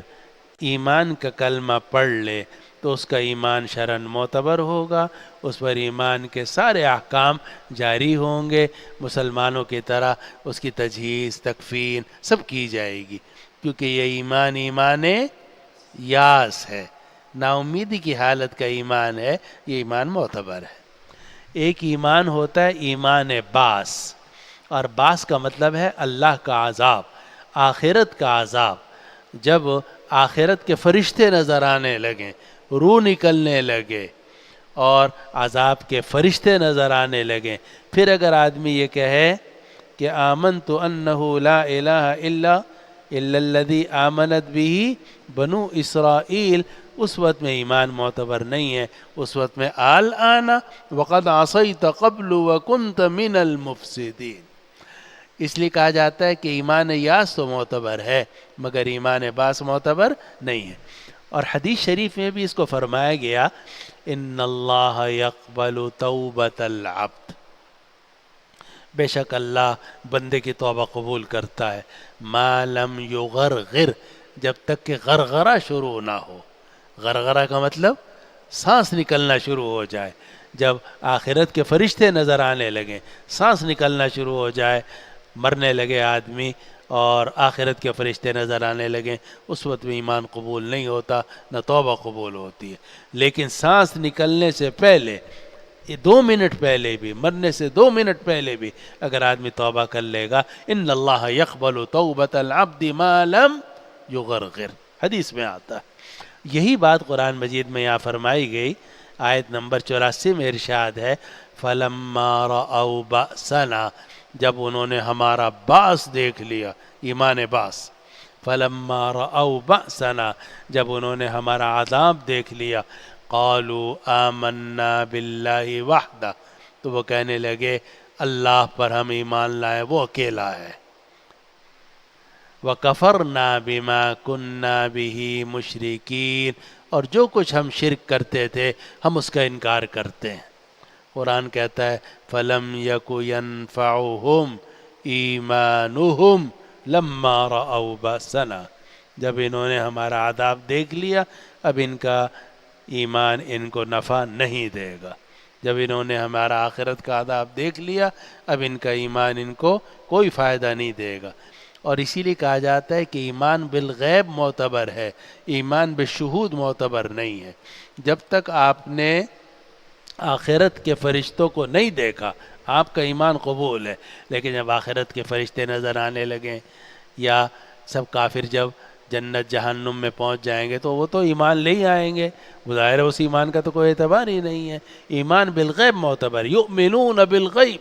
ایمان کا کلمہ پڑھ لے تو اس کا ایمان شرعاً معتبر ہوگا، اس پر ایمان کے سارے احکام جاری ہوں گے، مسلمانوں کی طرح اس کی تجہیز تکفین سب کی جائے گی، کیونکہ یہ ایمان ایمان یاس ہے. نا امیدی کی حالت کا ایمان ہے، یہ ایمان معتبر ہے. ایک ایمان ہوتا ہے ایمان باس، اور باس کا مطلب ہے اللہ کا عذاب، آخرت کا عذاب. جب آخرت کے فرشتے نظر آنے لگیں، روح نکلنے لگے اور عذاب کے فرشتے نظر آنے لگیں، پھر اگر آدمی یہ کہے کہ آمنت انہ لا الہ الا الذی آمنت بہ بنو اسرائیل، اس وقت میں ایمان معتبر نہیں ہے. اس وقت میں الآن وقد عصیت قبل وکنت من المفسدین. اس لیے کہا جاتا ہے کہ ایمان یاس تو معتبر ہے مگر ایمان باس معتبر نہیں ہے. اور حدیث شریف میں بھی اس کو فرمایا گیا ان اللہ یقبل توبۃ العبد، بے شک اللہ بندے کی توبہ قبول کرتا ہے، ما لم یغرغر، جب تک کہ غرغرہ شروع نہ ہو. غرغرہ کا مطلب سانس نکلنا شروع ہو جائے. جب آخرت کے فرشتے نظر آنے لگیں، سانس نکلنا شروع ہو جائے، مرنے لگے آدمی اور آخرت کے فرشتے نظر آنے لگیں، اس وقت میں ایمان قبول نہیں ہوتا، نہ توبہ قبول ہوتی ہے. لیکن سانس نکلنے سے پہلے 2 منٹ پہلے بھی، مرنے سے 2 منٹ پہلے بھی اگر آدمی توبہ کر لے گا، ان اللہ یقبل توبۃ العبد ما لم یغرغر، حدیث میں آتا ہے. یہی بات قرآن مجید میں یہاں فرمائی گئی. آیت نمبر 84 میں ارشاد ہے فَلَمَّا رَأَوْا بَأْسَنَا، جب انہوں نے ہمارا باس دیکھ لیا، ایمان باس. فَلَمَّا رَأَوْا بَأْسَنَا، جب انہوں نے ہمارا عذاب دیکھ لیا، قَالُوا آمَنَّا بِاللَّهِ وَحْدَهُ، تو وہ کہنے لگے اللہ پر ہم ایمان لائے، وہ اکیلا ہے. وَكَفَرْنَا بِمَا كُنَّا بِهِ مُشْرِكِينَ، اور جو کچھ ہم شرک کرتے تھے ہم اس کا انکار کرتے ہیں. قرآن کہتا ہے فَلَمْ يَكُ يَنْفَعُهُمْ إِيمَانُهُمْ لَمَّا رَأَوْا بَأْسَنَا، جب انہوں نے ہمارا عذاب دیکھ لیا اب ان کا ایمان ان کو نفع نہیں دے گا. جب انہوں نے ہمارا آخرت کا عذاب دیکھ لیا اب ان کا ایمان ان کو کوئی فائدہ نہیں دے گا. اور اسی لیے کہا جاتا ہے کہ ایمان بالغیب معتبر ہے، ایمان بالشہود معتبر نہیں ہے۔ جب تک آپ نے آخرت کے فرشتوں کو نہیں دیکھا آپ کا ایمان قبول ہے، لیکن جب آخرت کے فرشتے نظر آنے لگیں یا سب کافر جب جنت جہنم میں پہنچ جائیں گے تو وہ تو ایمان لے ہی آئیں گے، ظاہر ہے اس ایمان کا تو کوئی اعتبار ہی نہیں ہے۔ ایمان بالغیب معتبر، یؤمنون بالغیب،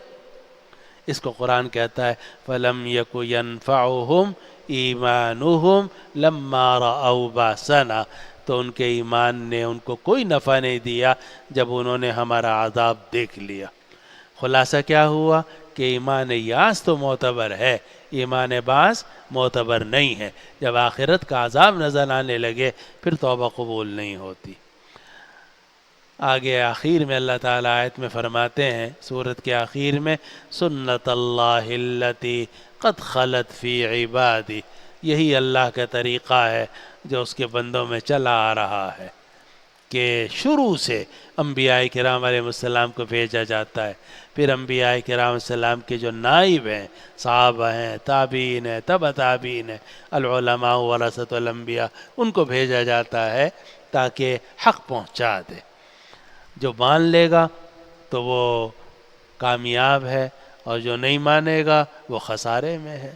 اس کو قرآن کہتا ہے فَلَمْ يَكُ يَنْفَعُهُمْ إِيمَانُهُمْ لَمَّا رَأَوْا بَأْسَنَا، تو ان کے ایمان نے ان کو کوئی نفع نہیں دیا جب انہوں نے ہمارا عذاب دیکھ لیا۔ خلاصہ کیا ہوا کہ ایمان یاس تو معتبر ہے، ایمان باس معتبر نہیں ہے۔ جب آخرت کا عذاب نظر آنے لگے پھر توبہ قبول نہیں ہوتی۔ آگے آخر میں اللہ تعالیٰ آیت میں فرماتے ہیں، سورت کے آخر میں سنت اللہ التی قد خلت فی عبادی، یہی اللہ کا طریقہ ہے جو اس کے بندوں میں چلا آ رہا ہے کہ شروع سے انبیاء کرام علیہ السلام کو بھیجا جاتا ہے، پھر انبیاء کرام علیہ السلام کے جو نائب ہیں، صحابہ ہیں، تابعین ہیں، تبع تابعین ہیں، العلماء ورثۃ الانبیاء، ان کو بھیجا جاتا ہے تاکہ حق پہنچا دے۔ جو مان لے گا تو وہ کامیاب ہے اور جو نہیں مانے گا وہ خسارے میں ہے۔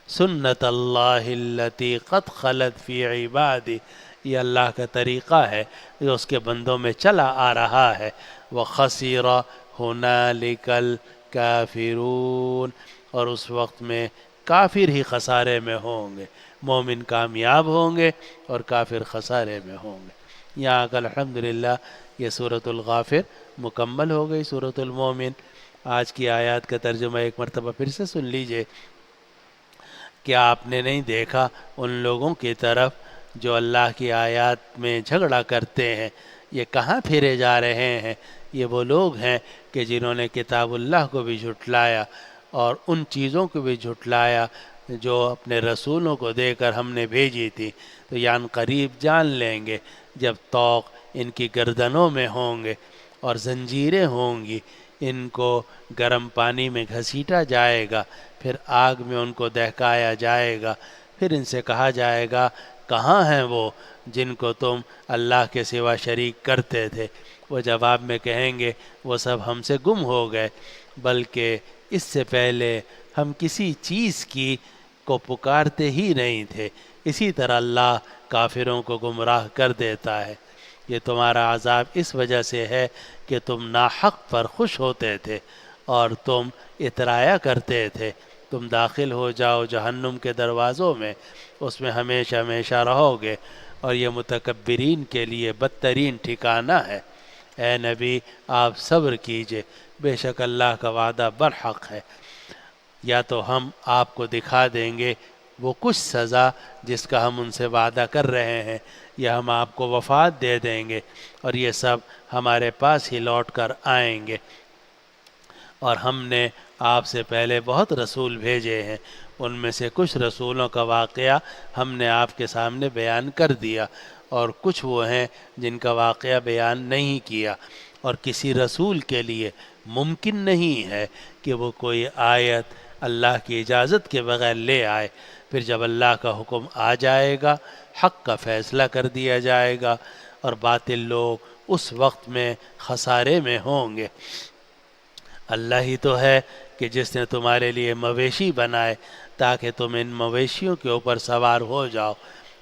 سنت اللہ التی قد خلت فی عبادی، یہ اللہ کا طریقہ ہے جو اس کے بندوں میں چلا آ رہا ہے۔ وَخَسِرَ هُنَالِكَ الْكَافِرُونَ، اور اس وقت میں کافر ہی خسارے میں ہوں گے، مومن کامیاب ہوں گے اور کافر خسارے میں ہوں گے۔ یہاں کا الحمدللہ یہ سورۃ الغافر مکمل ہو گئی۔ سورۃ المومن آج کی آیات کا ترجمہ ایک مرتبہ پھر سے سن لیجئے کہ آپ نے نہیں دیکھا ان لوگوں کی طرف جو اللہ کی آیات میں جھگڑا کرتے ہیں، یہ کہاں پھرے جا رہے ہیں؟ یہ وہ لوگ ہیں کہ جنہوں نے کتاب اللہ کو بھی جھٹلایا اور ان چیزوں کو بھی جھٹلایا جو اپنے رسولوں کو دے کر ہم نے بھیجی تھی۔ تو یان قریب جان لیں گے جب طوق ان کی گردنوں میں ہوں گے اور زنجیریں ہوں گی، ان کو گرم پانی میں گھسیٹا جائے گا، پھر آگ میں ان کو دہکایا جائے گا، پھر ان سے کہا جائے گا کہاں ہیں وہ جن کو تم اللہ کے سوا شریک کرتے تھے؟ وہ جواب میں کہیں گے وہ سب ہم سے گم ہو گئے، بلکہ اس سے پہلے ہم کسی چیز کی کو پکارتے ہی نہیں تھے۔ اسی طرح اللہ کافروں کو گمراہ کر دیتا ہے۔ یہ تمہارا عذاب اس وجہ سے ہے کہ تم ناحق پر خوش ہوتے تھے اور تم اترایا کرتے تھے، تم داخل ہو جاؤ جہنم کے دروازوں میں، اس میں ہمیشہ ہمیشہ رہو گے، اور یہ متکبرین کے لیے بدترین ٹھکانہ ہے۔ اے نبی آپ صبر کیجئے، بے شک اللہ کا وعدہ برحق ہے۔ یا تو ہم آپ کو دکھا دیں گے وہ کچھ سزا جس کا ہم ان سے وعدہ کر رہے ہیں، یا ہم آپ کو وفات دے دیں گے اور یہ سب ہمارے پاس ہی لوٹ کر آئیں گے۔ اور ہم نے آپ سے پہلے بہت رسول بھیجے ہیں، ان میں سے کچھ رسولوں کا واقعہ ہم نے آپ کے سامنے بیان کر دیا، اور کچھ وہ ہیں جن کا واقعہ بیان نہیں کیا۔ اور کسی رسول کے لیے ممکن نہیں ہے کہ وہ کوئی آیت اللہ کی اجازت کے بغیر لے آئے، پھر جب اللہ کا حکم آ جائے گا حق کا فیصلہ کر دیا جائے گا، اور باطل لوگ اس وقت میں خسارے میں ہوں گے۔ اللہ ہی تو ہے کہ جس نے تمہارے لیے مویشی بنائے تاکہ تم ان مویشیوں کے اوپر سوار ہو جاؤ،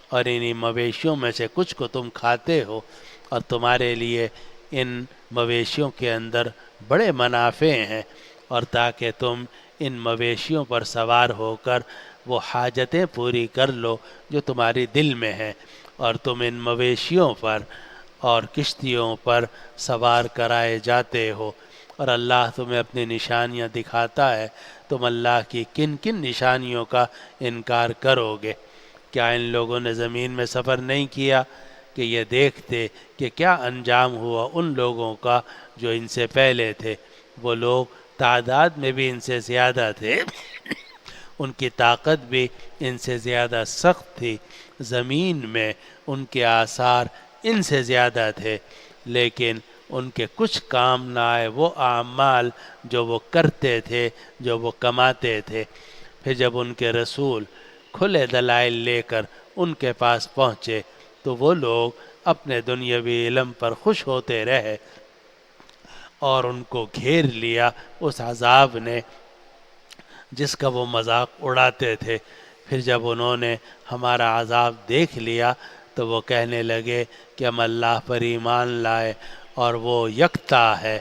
اور انہی مویشیوں میں سے کچھ کو تم کھاتے ہو، اور تمہارے لیے ان مویشیوں کے اندر بڑے منافع ہیں، اور تاکہ تم ان مویشیوں پر سوار ہو کر وہ حاجتیں پوری کر لو جو تمہاری دل میں ہیں، اور تم ان مویشیوں پر اور کشتیوں پر سوار کرائے جاتے ہو، اور اللہ تمہیں اپنی نشانیاں دکھاتا ہے، تم اللہ کی کن کن نشانیوں کا انکار کرو گے؟ کیا ان لوگوں نے زمین میں سفر نہیں کیا کہ یہ دیکھتے کہ کیا انجام ہوا ان لوگوں کا جو ان سے پہلے تھے؟ وہ لوگ تعداد میں بھی ان سے زیادہ تھے، ان کی طاقت بھی ان سے زیادہ سخت تھی، زمین میں ان کے آثار ان سے زیادہ تھے، لیکن ان کے کچھ کام نہ آئے وہ اعمال جو وہ کرتے تھے، جو وہ کماتے تھے۔ پھر جب ان کے رسول کھلے دلائل لے کر ان کے پاس پہنچے تو وہ لوگ اپنے دنیاوی علم پر خوش ہوتے رہے اور ان کو گھیر لیا اس عذاب نے جس کا وہ مذاق اڑاتے تھے۔ پھر جب انہوں نے ہمارا عذاب دیکھ لیا تو وہ کہنے لگے کہ ہم اللہ پر ایمان لائے اور وہ یکتا ہے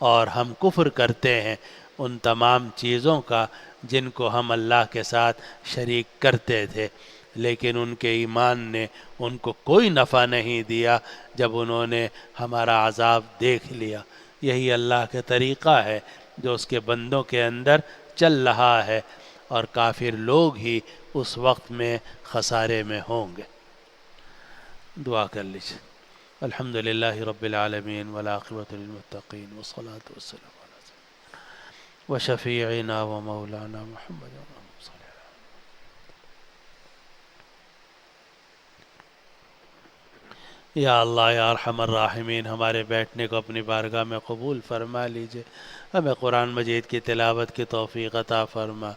اور ہم کفر کرتے ہیں ان تمام چیزوں کا جن کو ہم اللہ کے ساتھ شریک کرتے تھے، لیکن ان کے ایمان نے ان کو کوئی نفع نہیں دیا جب انہوں نے ہمارا عذاب دیکھ لیا۔ یہی اللہ کا طریقہ ہے جو اس کے بندوں کے اندر چل رہا ہے، اور کافر لوگ ہی اس وقت میں خسارے میں ہوں گے۔ دعا کر لیجیے۔ الحمد للہ رب العالمین والعاقبۃ للمتقین والصلاة والسلام علی سیدنا وشفیعنا ومولانا محمد۔ یا اللہ یا ارحم الراحمین، ہمارے بیٹھنے کو اپنی بارگاہ میں قبول فرما لیجئے، ہمیں قرآن مجید کی تلاوت کی توفیق عطا فرما،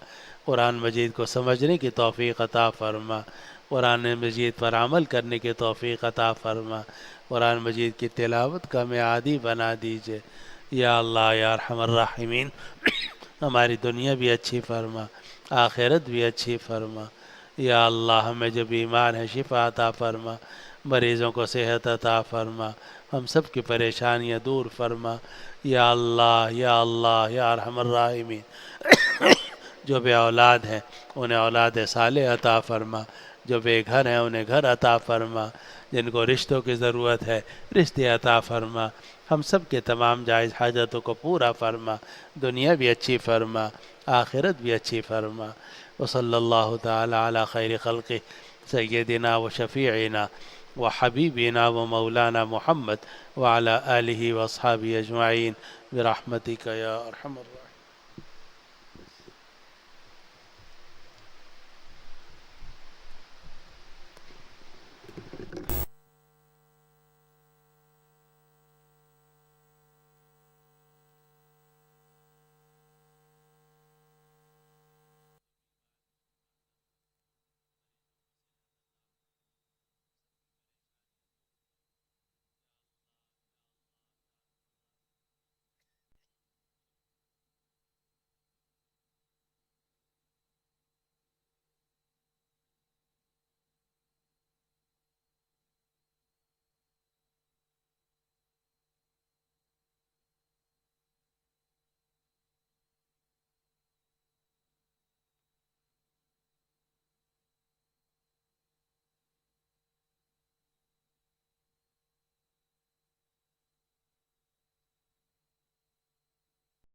قرآن مجید کو سمجھنے کی توفیق عطا فرما، قرآن مجید پر عمل کرنے کی توفیق عطا فرما، قرآن مجید کی تلاوت کا ہمیں عادی بنا دیجئے۔ یا اللہ یا ارحم الراحمین، ہماری دنیا بھی اچھی فرما، آخرت بھی اچھی فرما۔ یا اللہ ہمیں جو بیمار ہیں شفا عطا فرما، مریضوں کو صحت عطا فرما، ہم سب کی پریشانیاں دور فرما۔ یا اللہ یا اللہ یا ارحم الراحمین، جو بے اولاد ہیں انہیں اولاد صالح عطا فرما، جو بے گھر ہیں انہیں گھر عطا فرما، جن کو رشتوں کی ضرورت ہے رشتے عطا فرما، ہم سب کے تمام جائز حاجتوں کو پورا فرما، دنیا بھی اچھی فرما، آخرت بھی اچھی فرما۔ وصلی اللہ تعالی علی خیر خلقہ سیدنا و شفیعنا و حبیبنا و مولانا محمد وعلی آلہ و اصحابہ اجمعین برحمتک یا ارحم الراحمین۔